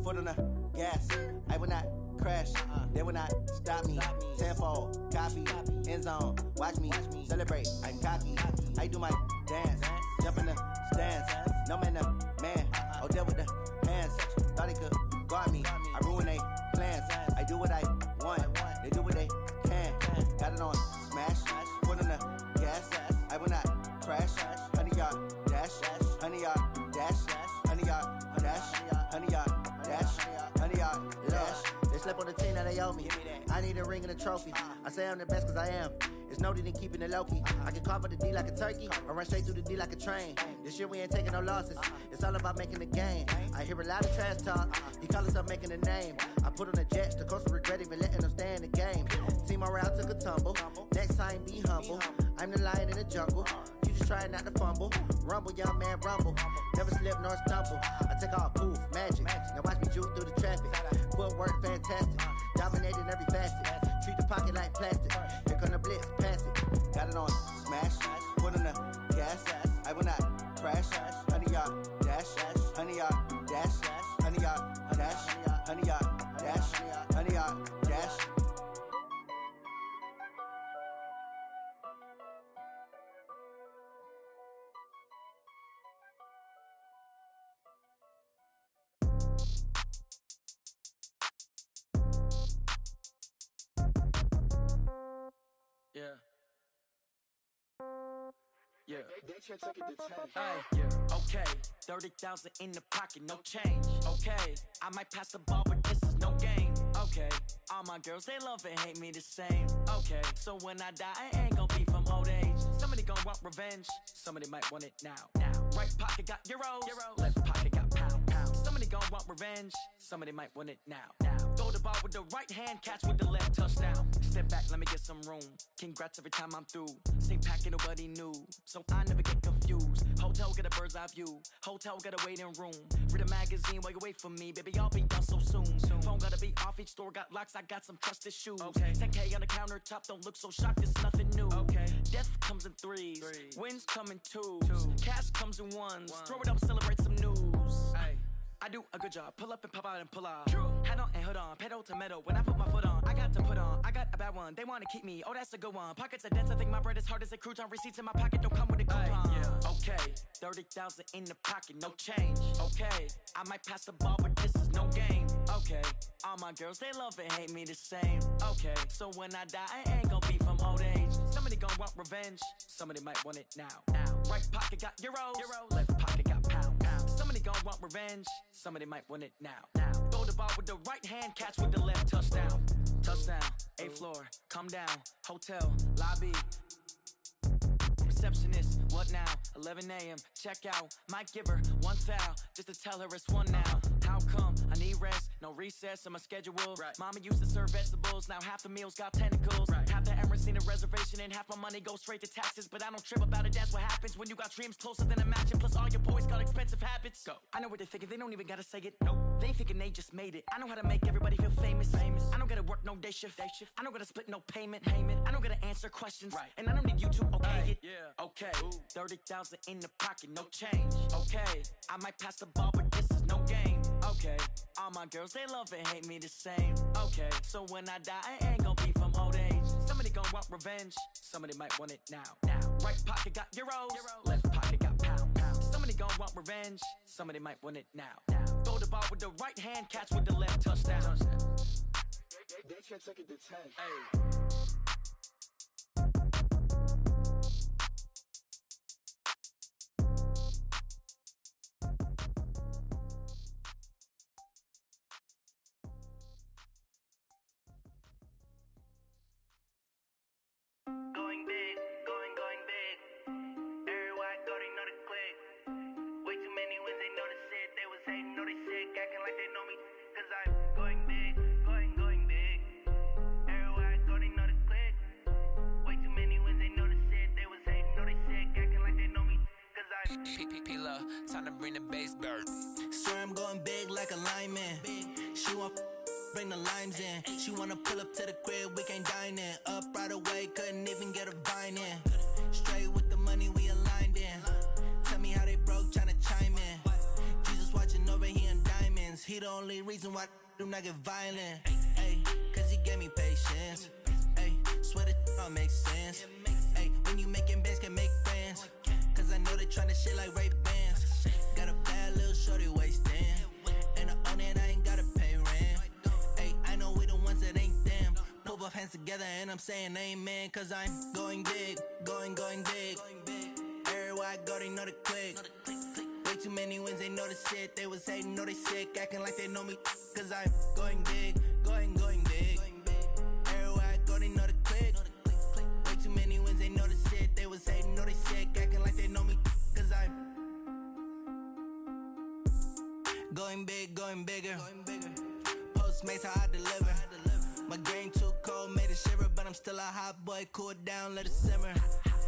foot on the gas. I will not crash, they will not stop me. Tenfold, copy, end zone, watch me celebrate. I'm cocky, I do my dance, jump in the stands. No man, the man, oh there with the hands. Thought he could guard me, I ruin they plans. I do what I want, they do what they can. Got it on smash, foot on the gas. I will not crash, honey, y'all dash, honey, y'all dash, honey, y'all dash, honey, y'all dash, honey, y'all dash. They slept on the team that they owe me. I need a ring and a trophy. I say I'm the best cause I am. It's no need in keeping it low-key. I can carve up the D like a turkey or run straight through the D like a train. This year we ain't taking no losses. It's all about making the game. I hear a lot of trash talk. He call himself making a name. I put on the Jets. The coach will regret even letting them stay in the game. Team morale took a tumble. Next time be humble. I'm the lion in the jungle. You just try not to fumble. Rumble, young man, rumble. Never slip nor stumble. I take off, poof, magic. Now watch me juke through the traffic. Footwork fantastic. Dominating every facet. Treat the pocket like plastic. Here come the blitz, pass it. Got it on smash, foot on the gas. I will not crash, honey, y'all dash, honey, y'all dash, honey, y'all dash, honey, y'all dash, honey, y'all dash. Yeah. Yeah. Hey, yeah. Okay. 30,000 in the pocket, no change. Okay. I might pass the ball, but this is no game. Okay. All my girls, they love and hate me the same. Okay. So when I die, I ain't gon' be from old age. Somebody gon' want revenge. Somebody might want it now. Right pocket got euros. Left pocket got pound. Somebody gon' want revenge. Somebody might want it now. Throw the ball with the right hand, catch with the left, touchdown. Step back, let me get some room. Congrats every time I'm through. Same packet, nobody knew, so I never get confused. Hotel get a bird's eye view. Hotel get a waiting room. Read a magazine while you wait for me, baby. I'll be done so soon. Phone gotta be off. Each store got locks. I got some trusted shoes. 10K on the countertop. Don't look so shocked. It's nothing new. Death comes in threes. Wins come in twos. Cash comes in ones. Throw it up, celebrate some news. I do a good job. Pull up and pop out and pull out. Head on and hood on. Pedal to metal. When I put my foot on, I got to put on. I got a bad one. They want to keep me. Oh, that's a good one. Pockets are dense. I think my bread is hard as a crouton. Receipts in my pocket don't come with a coupon. Okay. 30,000 in the pocket. No change. Okay. I might pass the ball, but this is no game. Okay. All my girls, they love and hate me the same. Okay. So when I die, I ain't gon' be from old age. Somebody gon' want revenge. Somebody might want it now. Right pocket got euros. Left pocket got pound. Somebody gon' want revenge. Somebody might want it now. Throw the ball with the right hand, catch with the left, touchdown. Touchdown, 8th floor, come down. Hotel, lobby. Receptionist, what now? 11 a.m., check out. Might give her one foul, just to tell her it's one now. How come? I need rest, no recess in my schedule. Mama used to serve vegetables, now half the meals got tentacles. Half the Emirates seen a reservation inflation and half my money goes straight to taxes. But I don't trip about it, that's what happens when you got dreams closer than a mansion. Plus all your boys got expensive habits. Go. I know what they're thinking, they don't even gotta say it. No, they ain't thinking they just made it. I know how to make everybody feel famous. I don't gotta work no day shift. I don't gotta split no payment. I don't gotta answer questions. Right. And I don't need you to okay it. Yeah. Okay. 30,000 in the pocket, no change. Okay. I might pass the ball, but this is no game. Okay. All my girls, they love and hate me the same. Okay. So when I die, I ain't gonna be from old age. Somebody gonna want revenge. Somebody might want it now. Right pocket got euros. Left pocket got pounds. Somebody gonna want revenge. Somebody might want it now. Throw the ball with the right hand, catch with the left, touchdown. They can't take it to 10. Hey. Going big, going big. Everywhere I go, they know the click. Way too many wins, they know the shit. They was hating, know they sick, acting like they know me. Cause I'm going big, going big. Everywhere I go, they know the click. Way too many wins, they know the shit. They was hating, know they sick, acting like they know me. Cause I'm P-P-P-Love, time to bring the bass bird. Swear I'm going big like a lineman. She want bring the limes in. She wanna pull up to the crib, we can't dine in. Up right away, couldn't even get a vine in. Straight with the money, we aligned in. Tell me how they broke, tryna chime in. Jesus watching over here in diamonds. He the only reason why do not get violent. Ay, cause he gave me patience. Ay, swear that all makes sense. Ay, when you making bands, can make friends. Cause I know they tryna shit like Ray-Bans. Got a bad little shorty wasting. And I own it, I ain't gotta pay rent. I know we the ones that ain't them. Pull both hands together and I'm saying amen. Cause I'm going big, going big. Everywhere I go, they know the click. Way too many wins, they know the shit. They was hating, know they sick, acting like they know me. Cause I'm going big, going big. Everywhere I go, they know the click. Way too many wins, they know the shit. They was hating, know they sick, acting like they know me. Cause I'm going big, going bigger. Postmates how I deliver. My game too cold, made it shiver, but I'm still a hot boy. Cool it down, let it simmer.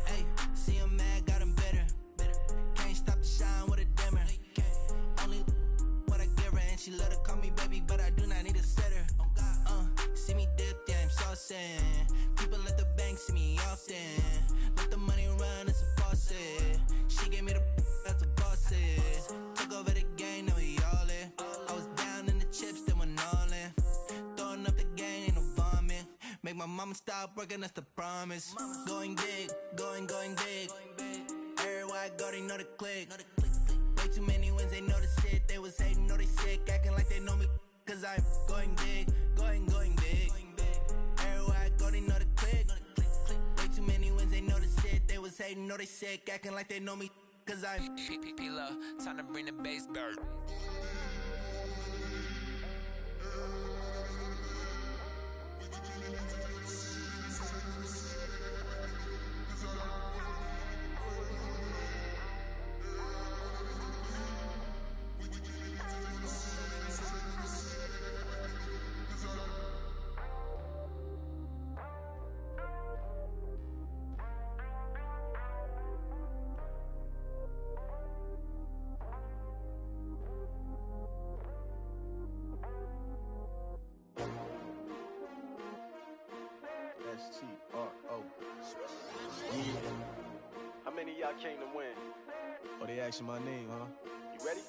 Hey, see him mad, got him bitter. Can't stop the shine with a dimmer. Only what I give her, and she love to call me baby, but I do not need a sitter. See me dip, yeah, I'm saucing. People at the bank see me often. Let the money run, it's a faucet. She gave me the that's a boss is. Took over the game, now we all in. I was down in the chips, then went all in. Throwing up the game, ain't no vomit. Make my mama stop working, that's the promise. Going big, going big. Everywhere I go, they know the click. Way too many wins, they know the shit. They was hating, know they sick, acting like they know me. Cause I'm going big, going big. Everywhere I go, they know the click. Way too many wins, they know the shit. They was hating, know they sick, acting like they know me. Cause I'm P-P-P-Love, time to bring the bass bird. S-T-R-O. Yeah. How many of y'all came to win? Oh, they asking my name, huh? You ready?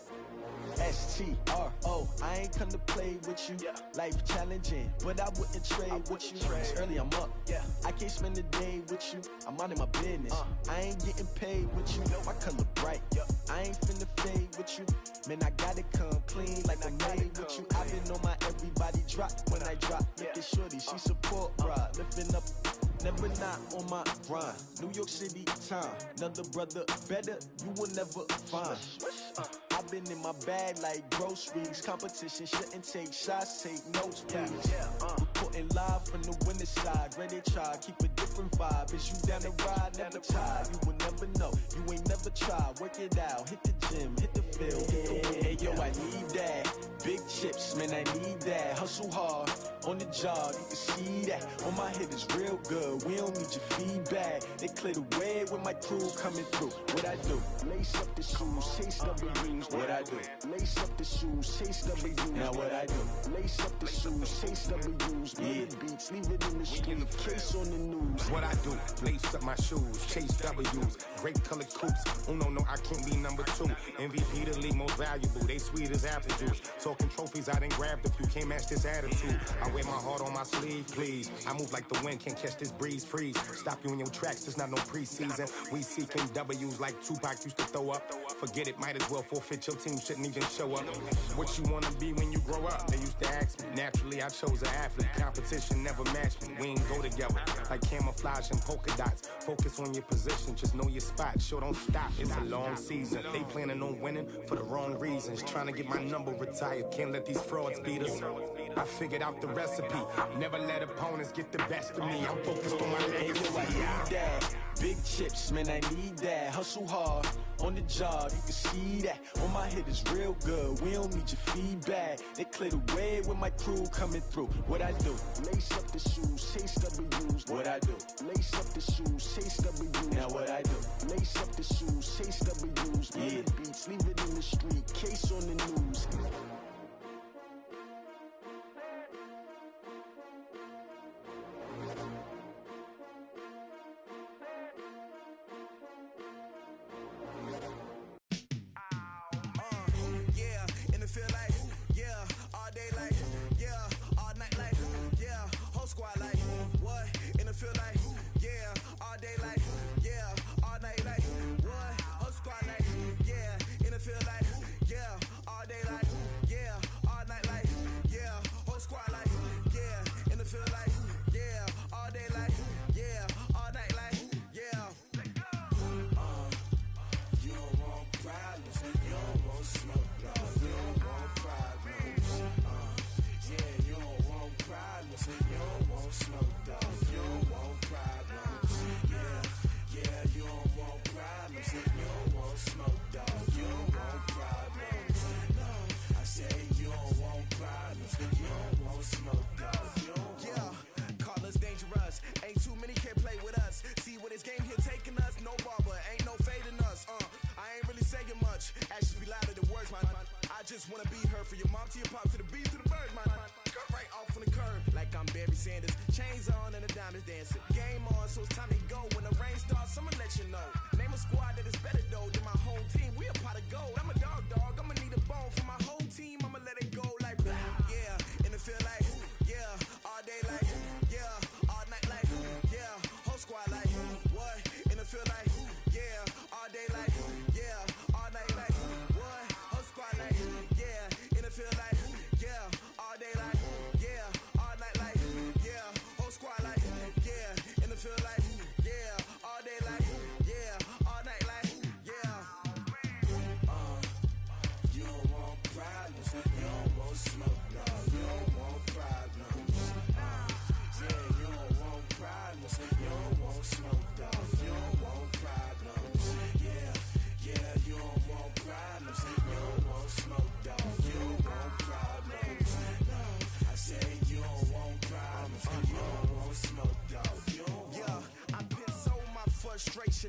S-T-R-O. I ain't come to play with you. Yeah. Life challenging, but I wouldn't trade with you. It's early, I'm up. Yeah. I can't spend the day with you. I'm minding my business. I ain't getting paid with you. My color bright. I ain't finna fade with you. Man, I gotta come clean like I'm made with you. I've been on my everybody drop when I drop. Look at shorty, she support, bruh. Lifting up, never not on my grind. New York City time, another brother better, you will never find. I've been in my bag like groceries. Competition shouldn't take shots, take notes, please. Reporting live from the winter side. Ready to try, keep a different different vibe. Is you down the ride? Never tired. You will never know. You ain't never tried. Work it out. Hit the gym. Hit the field. Hey, yo, I need that. Big chips, man, I need that. Hustle hard. On the job, you can see that. On my head is real good. We don't need your feedback. They clear the way with my crew coming through. What I do? Lace up the shoes, chase W's. What I do? Lace up the shoes, chase W's. Now what I do? Lace up the shoes, chase W's. Yeah. Beats, leave it in the street, case on the news. What I do? Lace up my shoes, chase W's. Great colored coops. Oh no, I can't be number 2. MVP the league most valuable. They sweet as apple juice. Talking trophies, I done grabbed a few. Can't match this attitude. I wear my heart on my sleeve, please. I move like the wind, can't catch this breeze, freeze. Stop you in your tracks, there's not no preseason. We seeking W's like Tupac used to throw up. Forget it, might as well forfeit. Your team shouldn't even show up. What you wanna be when you grow up? They used to ask me. Naturally, I chose an athlete. Competition never matched me. We ain't go together like camouflage and polka dots. Focus on your position, just know your spot. Sure, don't stop, it's a long season. They planning on winning for the wrong reasons. Trying to get my number retired. Can't let these frauds beat us. I figured out the recipe. Never let opponents get the best of me. I'm focused on my legacy. I need that. Big chips, man, I need that. Hustle hard. On the job, you can see that. On my head is real good. We don't need your feedback. They clear the way with my crew coming through. What I do? Lace up the shoes, chase W's. What I do? Lace up the shoes, chase W's. Now what I do? Lace up the shoes, chase W's. Yeah. Beats, leave it in the street, case on the news.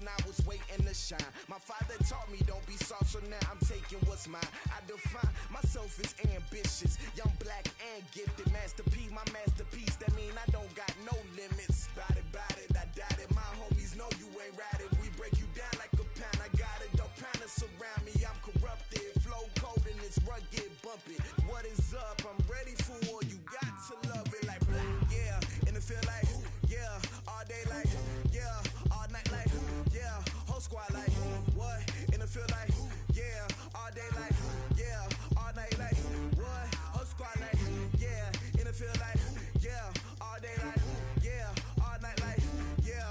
I was waiting to shine. My father taught me don't be soft, so now I'm taking what's mine. I define myself as ambitious, young, black, and gifted. Masterpiece, my masterpiece. That mean I don't got no limits. Bout it, I doubt it. My homies know you ain't ratted. We break you down like a pound. I got it, don't pound to surround me. I'm corrupted, flow cold and it's rugged, bumpy. What is up? I'm ready for war. You got to love it like black, yeah. And it feel like, yeah, all day like, yeah, all night like, yeah, whole squad like, what? And it feel like, yeah, all day like, yeah, all night like, what? Whole squad like, yeah, and it feel like, yeah, all day like, yeah, all night like, yeah,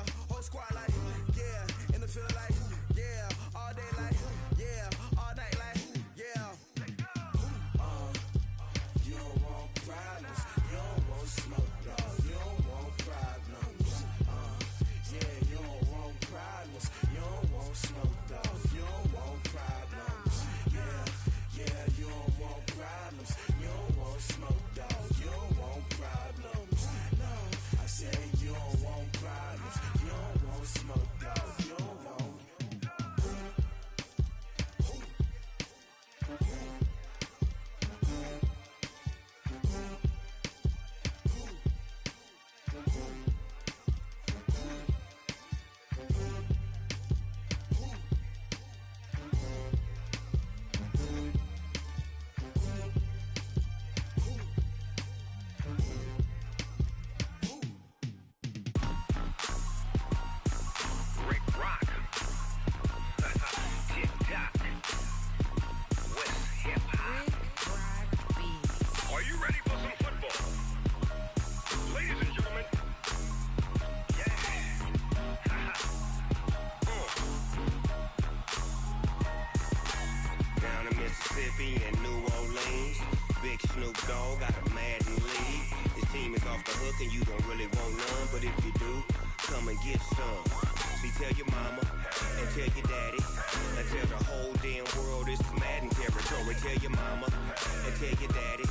Mississippi and New Orleans. Big Snoop Dogg got a Madden lead. His team is off the hook and you don't really want none, but if you do, come and get some. See, tell your mama and tell your daddy and tell the whole damn world this is Madden territory. Tell your mama and tell your daddy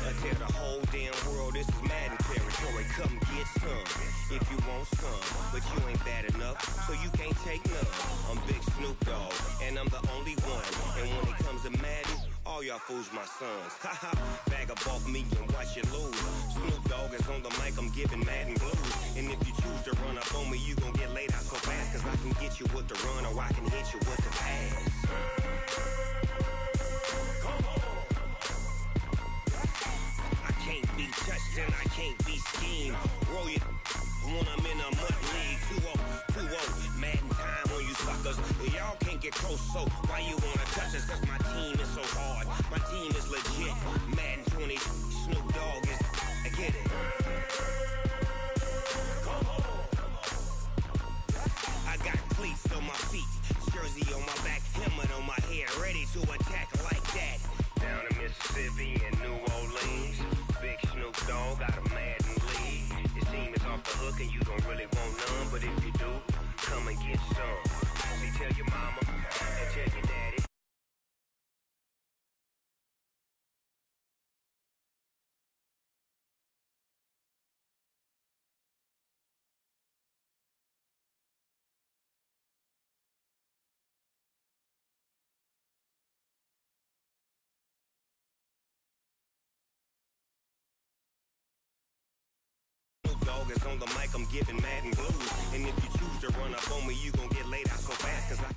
and tell the whole damn world this is Madden territory. Come get some if you want some, but you ain't bad enough, so you can't take none. I'm Big Snoop Dogg and I'm the only one. And when it comes to Madden, all y'all fools my sons. Haha, bag up off me and watch you lose. Snoop Dogg is on the mic, I'm giving Madden blues. And if you choose to run up on me, you gon' get laid out so fast. Cause I can get you with the run or I can hit you with the pass. I can't be touched and I can't be schemed. Roll it when I'm in a mud league. 2-0, Madden time on you suckers. Y'all can't get close, so why you wanna touch us? Cause my team is so hard, my team is legit. Madden 20, Snoop Dogg is, I get it. I got cleats on my feet, jersey on my back, helmet on my head, ready to attack like that. Down in Mississippi and New Orleans, Big Snoop Dogg got a Madden lead. His team is off the hook and you don't really want none, but if you do, come and get some. See, tell your mama and tell your daddy. Dog is on the mic, I'm giving Madden blues. And if you choose to run up on me, you gon' get laid out so fast. Cause I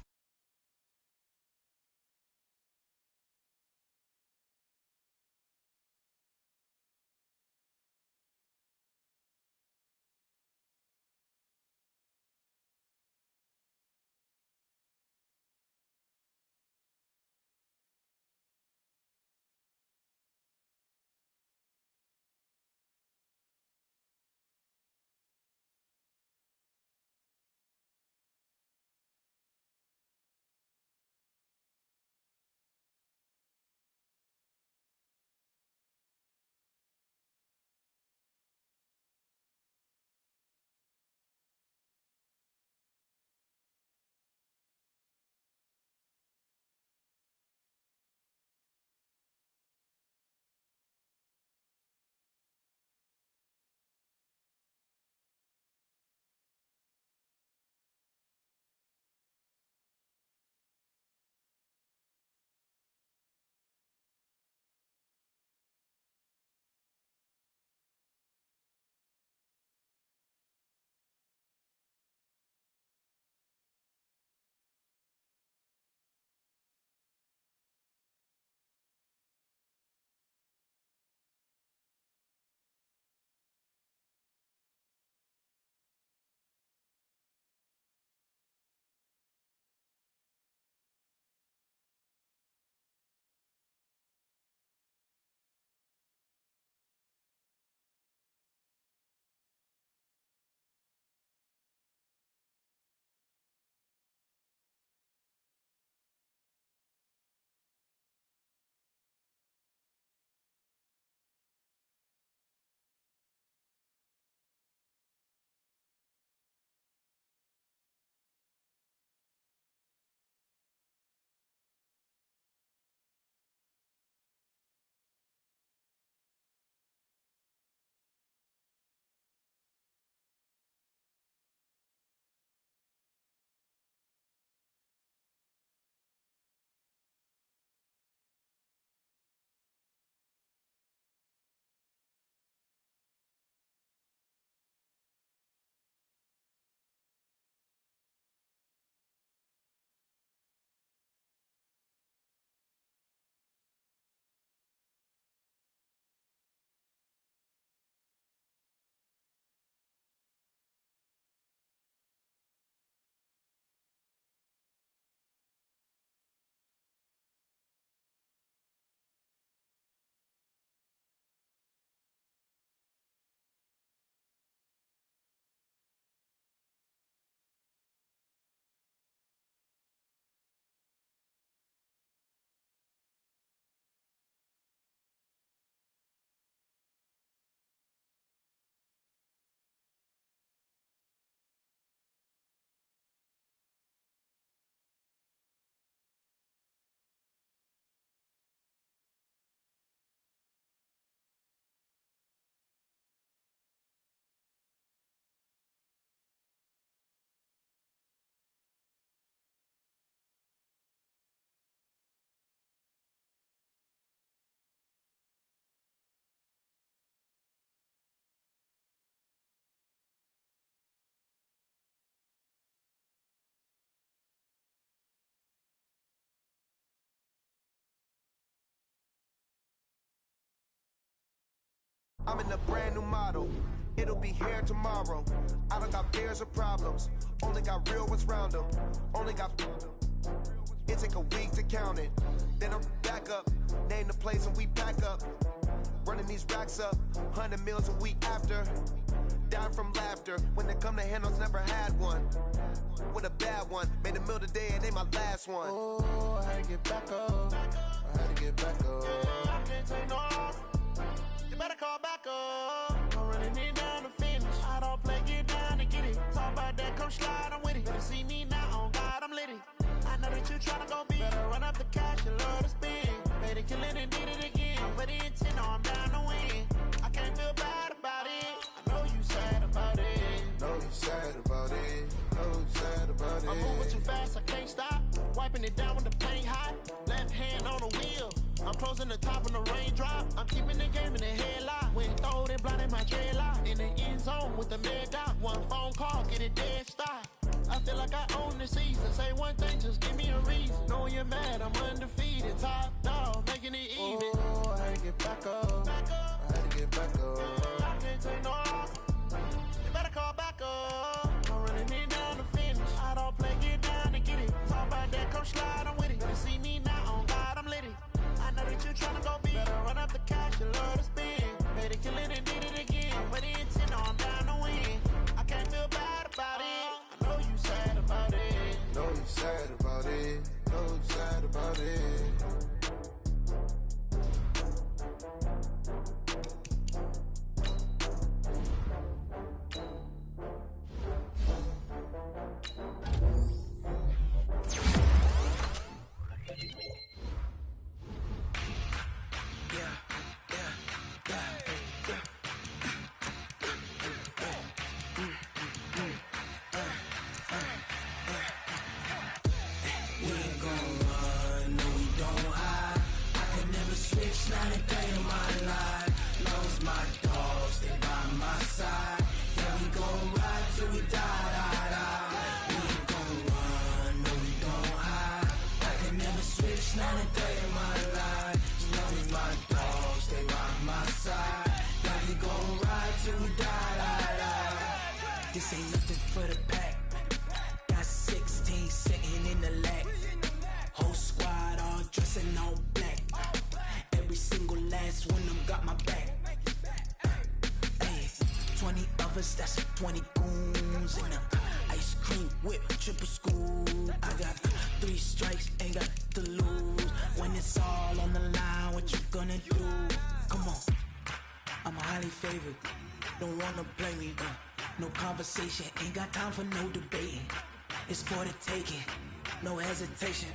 I'm in a brand new model. It'll be here tomorrow. I don't got fears or problems. Only got real ones round them. Only got... It take a week to count it. Then I'm back up. Name the place and we pack up. Running these racks up. 100 meals a week after. Down from laughter. When they come to handles, never had one. With a bad one. Made a meal today and they my last one. Oh, I had to get back up. I had to get back up. I can't take no loss. You better call back up. I'm running it down to finish. I don't play, get down to get it. Talk about that, come slide, I'm with it. Better see me now, on God, I'm lit it. I know that you tryna go big. Better run up the cash and love to spend. Made it, kill it, and did it again. With the intent, no, I'm down to win. I can't feel bad about it. I know you sad about it. Know you sad about it. Know you sad about it. I'm moving too fast, I can't stop. Wiping it down when the paint hot. Left hand on the wheel. I'm closing the top when the raindrop. I'm keeping the game in the headlock. When throwed and blinded my dreadlock. In the end zone with the mad dot. One phone call, get it dead stop. I feel like I own the season. Say one thing, just give me a reason. Knowing you're mad, I'm undefeated. Top dog, making it even. Oh, I had to get back up. I had to get back up. I can't take no loss. You better call back up. I'm running it down to finish. I don't play, get down to get it. Talk about that, come slide, I'm with it. Better see me now, on God, I'm lit it. I know that you tryna go big. Better run up the cash, you love to spend. Made it, kill it, and did it again. With the intent, no, I'm down to win. I can't feel bad about it. I know you sad about it. Know you sad about it. Know you sad about it. Not a day in my life. Lost my dogs, they by my side. Yeah, we gon' ride till we die. We ain't gon' run, no, we don't hide. I can never switch, not a day in my life. Lost my dogs, they by my side. Yeah, we gon' ride till we die. This ain't nothing for the pack. Got 16 sitting in the lap. Whole squad all dressing all black. Every single last one of them got my back. Hey, 20 of us, that's 20 goons. And ice cream whip, triple school. I got 3 strikes, ain't got to lose. When it's all on the line, what you gonna do? Come on, I'm highly favored. Don't wanna play me, no conversation. Ain't got time for no debating. It's for the taking, no hesitation.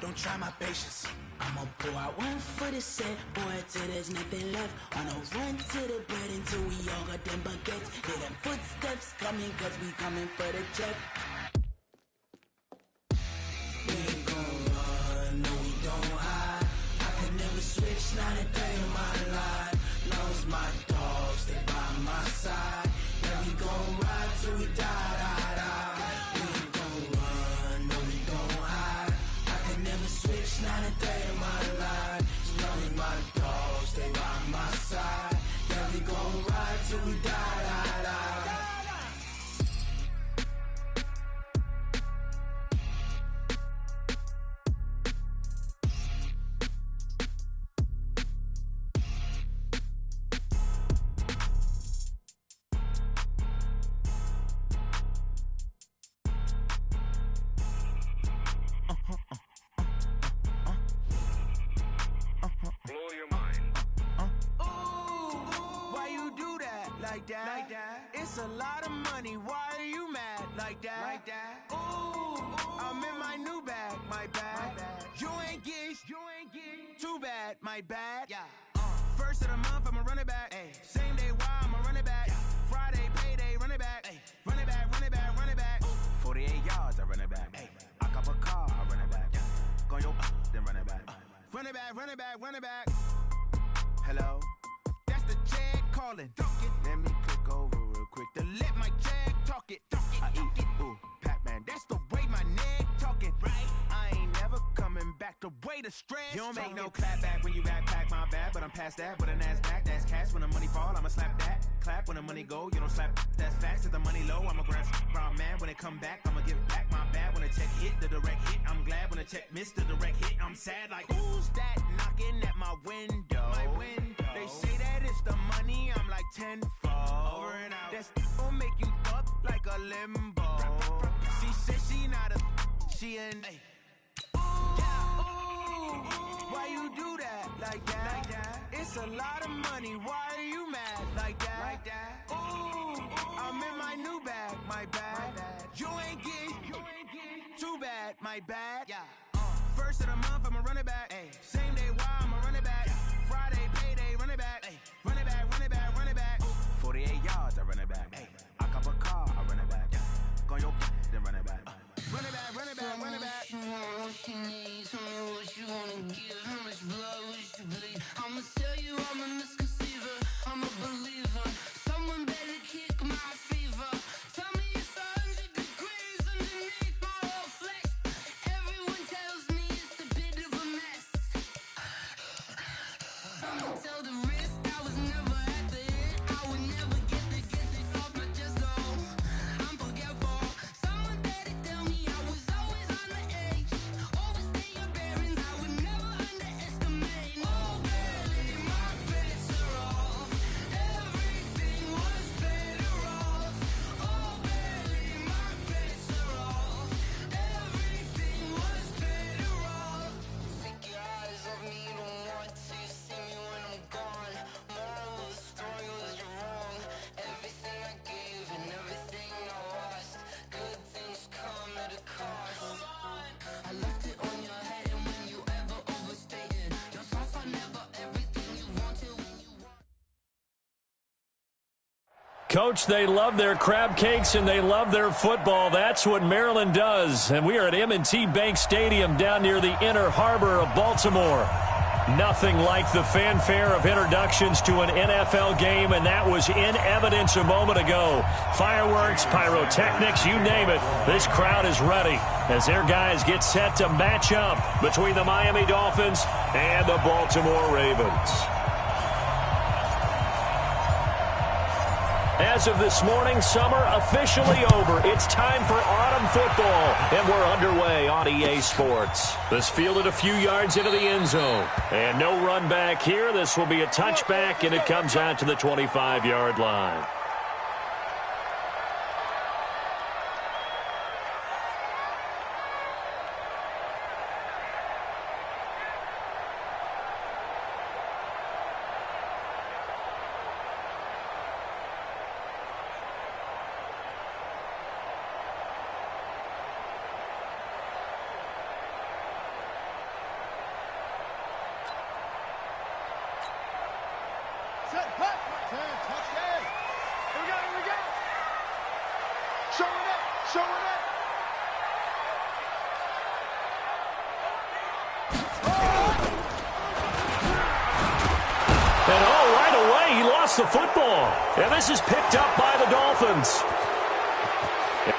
Don't try my patience. I'ma pour out one for the set, boy, till there's nothing left. On a run to the bread until we all got them baguettes. Hear them footsteps coming, cause we coming for the check. We ain't gon' run, no, we don't hide. I can never switch, not a day in my life. Lost my dogs, they by my side. Yeah, we gon' ride till we die. We ain't gon' run, no, we don't hide. I can never switch, not a day in my life. As long as my dogs stay by my side. Yeah, we gon' ride till we die. Like that. It's a lot of money. Why are you mad like that? Ooh, I'm in my new bag, my bad. You ain't getting too bad, my bad. Yeah. First of the month, I'ma run it back. Ay. Same day, why I'ma run it back. Friday, payday, run it back. Ay. Run it back, run it back, run it back. 48 yards, I run it back. Ay. I cop a car, I run it back. Go yo, then run it back. Run it back, run it back, run it back. Hello? That's the jag calling. Let me click over real quick to let my jag talk it. I eat, ooh, Pac-Man. That's the way my neck talking. Right? I ain't never coming back the way away the stress. You don't make no clap back when you backpack, my bad, but I'm past that. With an ass back, that's cash. When the money fall, I'ma slap that. Clap when the money go, you don't slap. That's facts. If the money low, I'ma grab brown man. When it come back, I'ma give back my bad. When the check hit, the direct hit, I'm glad. When the check missed, the direct hit, I'm sad. Like, who's that knocking at my window? They say that it's the money, I'm like tenfold. Over and out. That's gon' make you up like a limbo. She said she not a, she an. Why you do that like that? It's a lot of money. Why are you mad like that? Ooh, I'm in my new bag, my bad. You ain't getting too bad, my bad. First of the month, I'ma run it back. Same day, why I'ma run it back. Friday, payday, run it back. Run it back, run it back, run it back. 48 yards, I run it back. I cop a car, I run it back. Go your then run it back. Run it back, run it back, run it back. What you want, what you need, tell me what you wanna give. How much blood would you bleed? I'ma tell you I'm a misconceiver, I'm a believer. Someone better kick my fever. Tell me it's 100 degrees underneath my whole flesh. Everyone tells me it's a bit of a mess. I'ma tell the risk I was never at the end. I would never get the off my chest, though. I'm forgetful. Someone better tell me I was always on the edge. Overstay your bearings, I would never underestimate. Oh, barely, my bets are off. Everything was better off. Oh, barely, my bets are off. Everything was better off. Take your eyes off me, don't want to see me when I'm gone. Moral of the story was you're wrong. Everything I gave and everything I lost. Good things come at a cost. I left it on your head, and when you ever overstated, your thoughts are never everything you wanted when you Coach, they love their crab cakes and they love their football. That's what Maryland does. And we are at M&T Bank Stadium down near the Inner Harbor of Baltimore. Nothing like the fanfare of introductions to an NFL game, and that was in evidence a moment ago. Fireworks, pyrotechnics, you name it. This crowd is ready as their guys get set to match up between the Miami Dolphins and the Baltimore Ravens. As of this morning, summer officially over. It's time for autumn football, and we're underway on EA Sports. This fielded a few yards into the end zone, and no run back here. This will be a touchback, and it comes out to the 25-yard line. The football, and this is picked up by the Dolphins.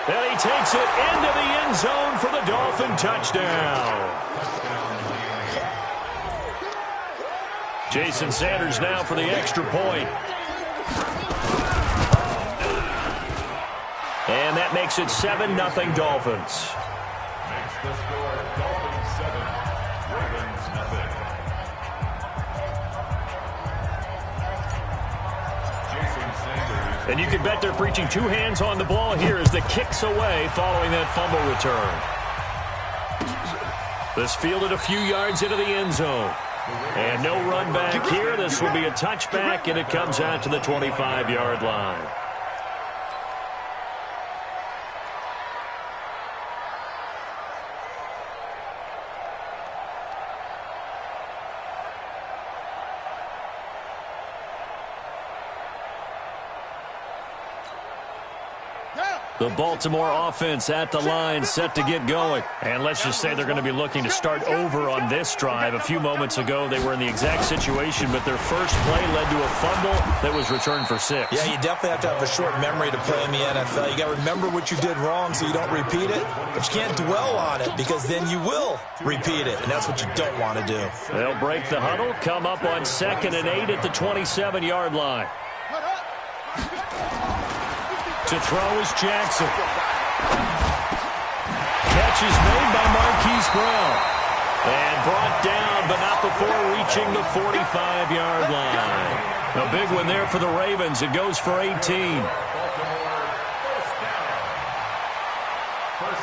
And he takes it into the end zone for the Dolphin touchdown. Jason Sanders now for the extra point. And that makes it 7-0 Dolphins. Makes the score Dolphins 7, Ravens 0. And you can bet they're preaching two hands on the ball here as the kick's away following that fumble return. This fielded a few yards into the end zone. And no run back here. This will be a touchback, and it comes out to the 25-yard line. The Baltimore offense at the line, set to get going. And let's just say they're going to be looking to start over on this drive. A few moments ago, they were in the exact situation, but their first play led to a fumble that was returned for 6. Yeah, you definitely have to have a short memory to play in the NFL. You got to remember what you did wrong so you don't repeat it, but you can't dwell on it because then you will repeat it, and that's what you don't want to do. They'll break the huddle, come up on 2nd and 8 at the 27-yard line. To throw is Jackson. Catch is made by Marquise Brown. And brought down, but not before reaching the 45-yard line. A big one there for the Ravens. It goes for 18. First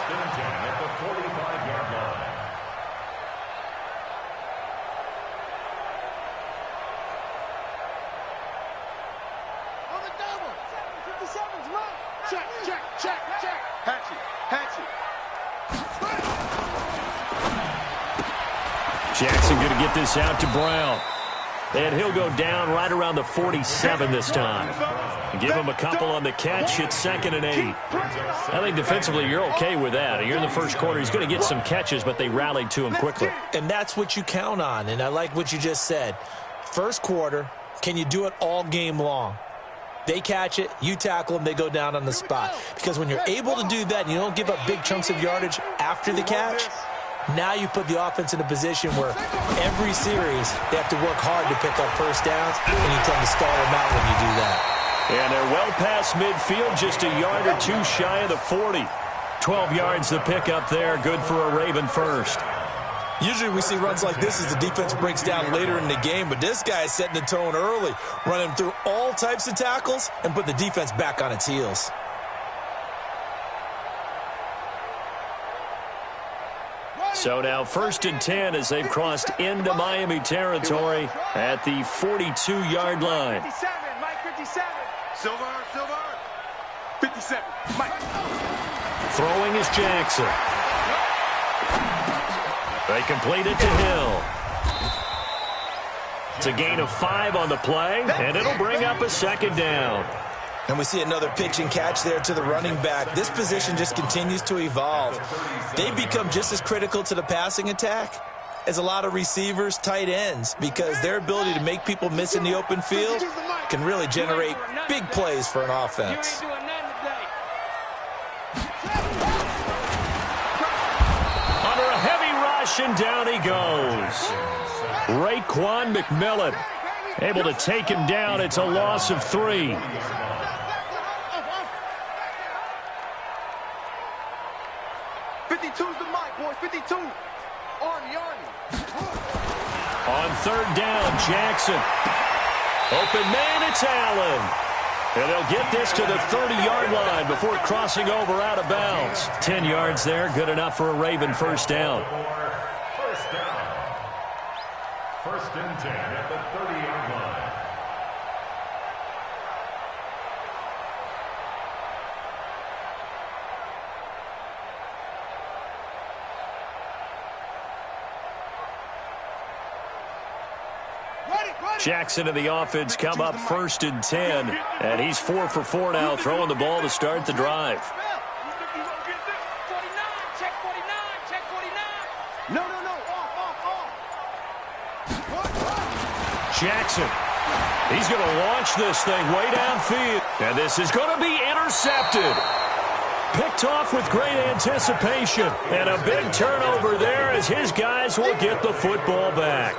and 10 at the 45-yard line. On the double. 57's run. Check. Hatchet. Jackson going to get this out to Brown. And he'll go down right around the 47 this time. Give him a couple on the catch. It's 2nd and 8. I think defensively you're okay with that. You're in the first quarter. He's going to get some catches, but they rallied to him quickly. And that's what you count on, and I like what you just said. First quarter, can you do it all game long? They catch it, you tackle them, they go down on the spot. Because when you're able to do that and you don't give up big chunks of yardage after the catch, now you put the offense in a position where every series they have to work hard to pick up first downs, and you tend to stall them out when you do that. And they're well past midfield, just a yard or two shy of the 40. 12 yards the pickup there, good for a Raven first. Usually we see runs like this as the defense breaks down later in the game, but this guy is setting the tone early, running through all types of tackles and put the defense back on its heels. So now 1st and 10 as they've crossed into Miami territory at the 42-yard line. 57, Mike 57. Silver. 57, Mike. Throwing is Jackson. They complete it to Hill. It's a gain of 5 on the play, and it'll bring up a 2nd down. And we see another pitch and catch there to the running back. This position just continues to evolve. They become just as critical to the passing attack as a lot of receivers, tight ends, because their ability to make people miss in the open field can really generate big plays for an offense. Under a heavy rush, and down he goes. Raekwon McMillan able to take him down. It's a loss of 3. 52's the mic, boys. 52. Army. On 3rd down, Jackson. Open man, it's Allen. And they'll get this to the 30-yard line before crossing over out of bounds. 10 yards there, good enough for a Raven first down. First down. 1st and 10 at the 30-yard line. Jackson and the offense come up 1st and 10, and he's 4 for 4 now, throwing the ball to start the drive. No. Jackson, he's going to launch this thing way downfield, and this is going to be intercepted. Picked off with great anticipation, and a big turnover there as his guys will get the football back.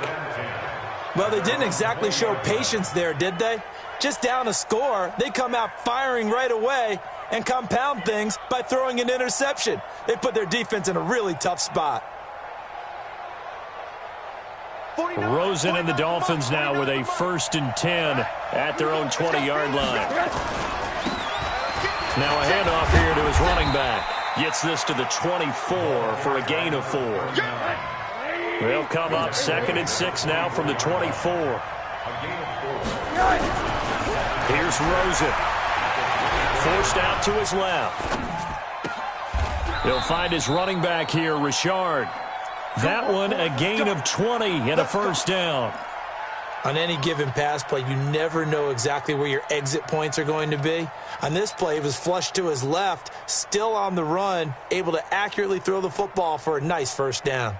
Well, they didn't exactly show patience there, did they? Just down a score, they come out firing right away and compound things by throwing an interception. They put their defense in a really tough spot. Rosen and the Dolphins now with a 1st and 10 at their own 20-yard line. Now a handoff here to his running back. Gets this to the 24 for a gain of 4. They'll come up 2nd and 6 now from the 24. Here's Rosen. Forced out to his left. He'll find his running back here, Richard. That one a gain of 20 and a first down. On any given pass play, you never know exactly where your exit points are going to be. On this play, it was flushed to his left, still on the run, able to accurately throw the football for a nice first down.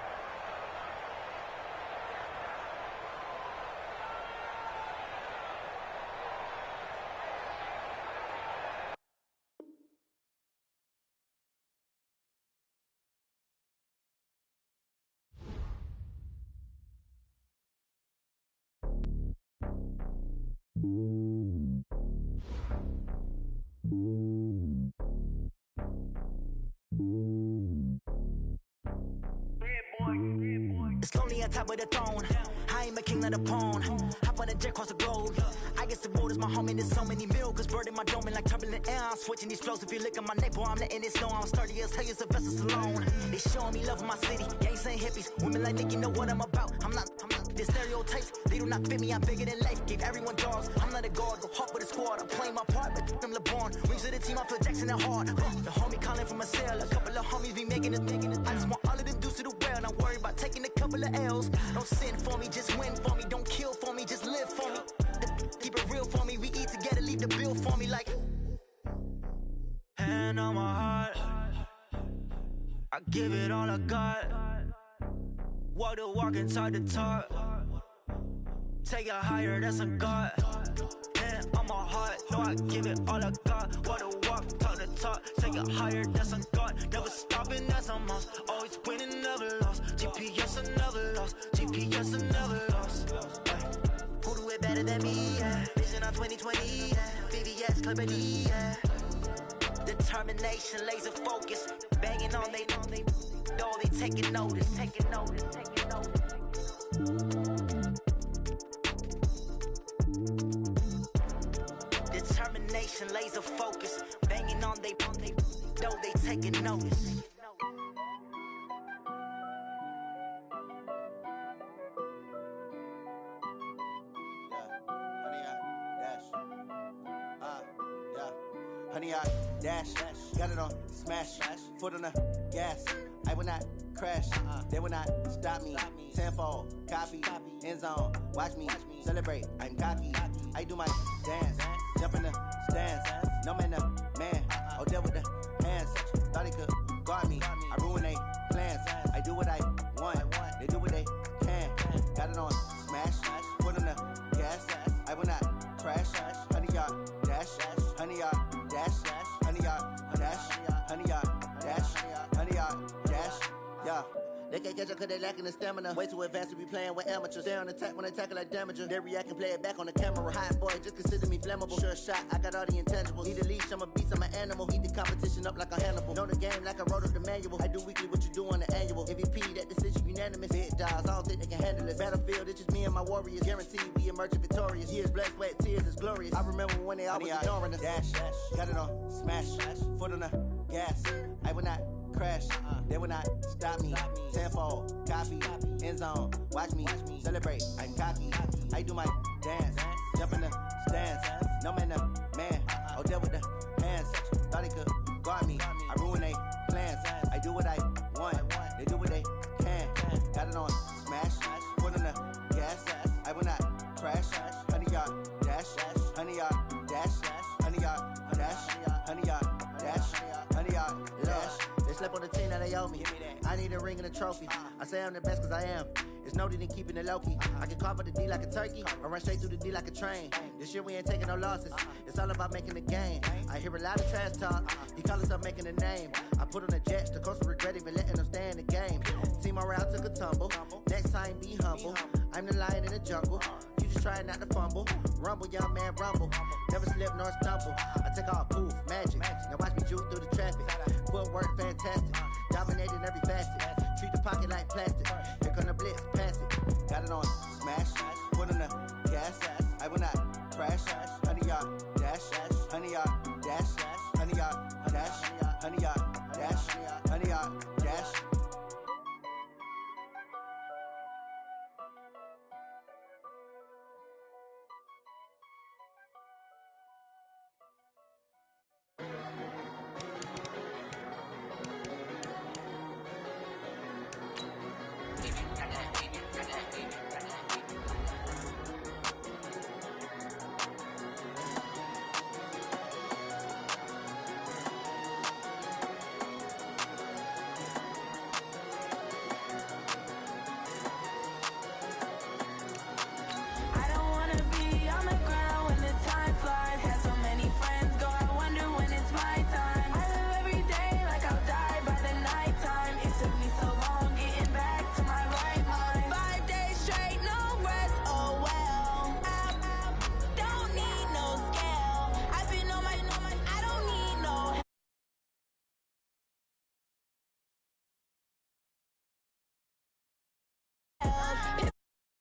It's lonely on top of the throne. I ain't a king of the pawn. Hop on a jet across the globe. I guess the road is my home and there's so many miracles burning my dome and like turbulent air. I'm switching these flows. If you look at my neck, boy, I'm letting it snow. I'm sturdy as hell, it's a vessel alone. They showing me love in my city. Gangs ain't hippies. Women like Nicki know what I'm about. I'm not the stereotypes. They do not fit me. I'm bigger than life. Gave everyone jaws. I'm not a guard. Go hard with a squad. I'm playing my part, but I'm LeBron. Wings of the team, I feel Jackson and hard. The homie calling from a cell. A couple of homies be making it. I just want all of them dudes to the well. Not worry about taking a couple of L's. Don't sin for me, just win for me. Don't kill for me, just live for me. Keep it real for me. We eat together, leave the bill for me like. Hand on my heart, I give it all I got. Walk the walk inside the talk. Take it higher, that's a God. Hand on my heart, no, I give it all I got. Walk the walk, talk the talk. Take it higher, that's a God. Never stopping, that's a must. Always winning, never lost. GPS, I never lost. GPS, I never lost. Who do it better than me? Yeah. Vision on 2020. Yeah. VVS, Clippity. Yeah. Determination, laser focus. Banging on they door, they taking notice. Taking notice. Taking notice. Determination, laser focus. Banging on they door, they taking notice. Honey, I dash, got it on smash, foot on the gas. I will not crash, they will not stop me. Tenfold, copy, end zone, watch me celebrate. I'm cocky, I do my dance, jump in the stands. No man, man, oh deal with the hands. Thought he could guard me, I ruin they plans. I do what I want, they do what they can. Got it on smash, foot on the gas. I will not crash, honey, y'all dash, honey, y'all dash, honey, y'all dash, honey, y'all dash, honey, y'all dash, yeah. They can't catch up cause they lacking the stamina. Way too advanced to be playing with amateurs. Stay on attack when they tackle like damager. They react and play it back on the camera. Hot boy, just consider me flammable. Sure shot, I got all the intangibles. Need a leash, I'm a beast, I'm an animal. Heat the competition up like a Hannibal. Know the game like I wrote up the manual. I do weekly what you do on the annual. MVP, that decision unanimous. Big dogs, I don't think they can handle it. Battlefield, it's just me and my warriors. Guaranteed we emerging victorious. Years, blood, sweat, tears is glorious. I remember when they always ignoring us. Dash, got it on smash, foot on the gas. I will not crash, they will not stop me. Tenfold, copy, end zone, watch me celebrate. I'm cocky, I do my dance, jump in the stands. No man, man, oh deal with the hands. Thought he could guard me, I ruin they plans. I do what I want, they do what they can. Got it on smash, foot on the gas. I will not crash, honey, y'all dash, honey, y'all dash, honey, y'all dash, honey, y'all dash, honey, y'all dash. They slept on the team that they owe me. I need a ring and a trophy. I say I'm the best cause I am. It's noted in keeping it low-key. I can carve up the D like a turkey or run straight through the D like a train. This year we ain't taking no losses. It's all about making the game. I hear a lot of trash talk. He call himself making a name. I put on the Jets. The coach regret even letting them stay in the game. Team morale took a tumble. Next time be humble. I'm the lion in the jungle. You just trying not to fumble. Rumble, young man, rumble. Never slip nor stumble. I take off, poof, magic. Now watch me juke through the traffic. Footwork fantastic. Dominating every facet. Treat the pocket like plastic. Here come the blitz, pass it. Got it on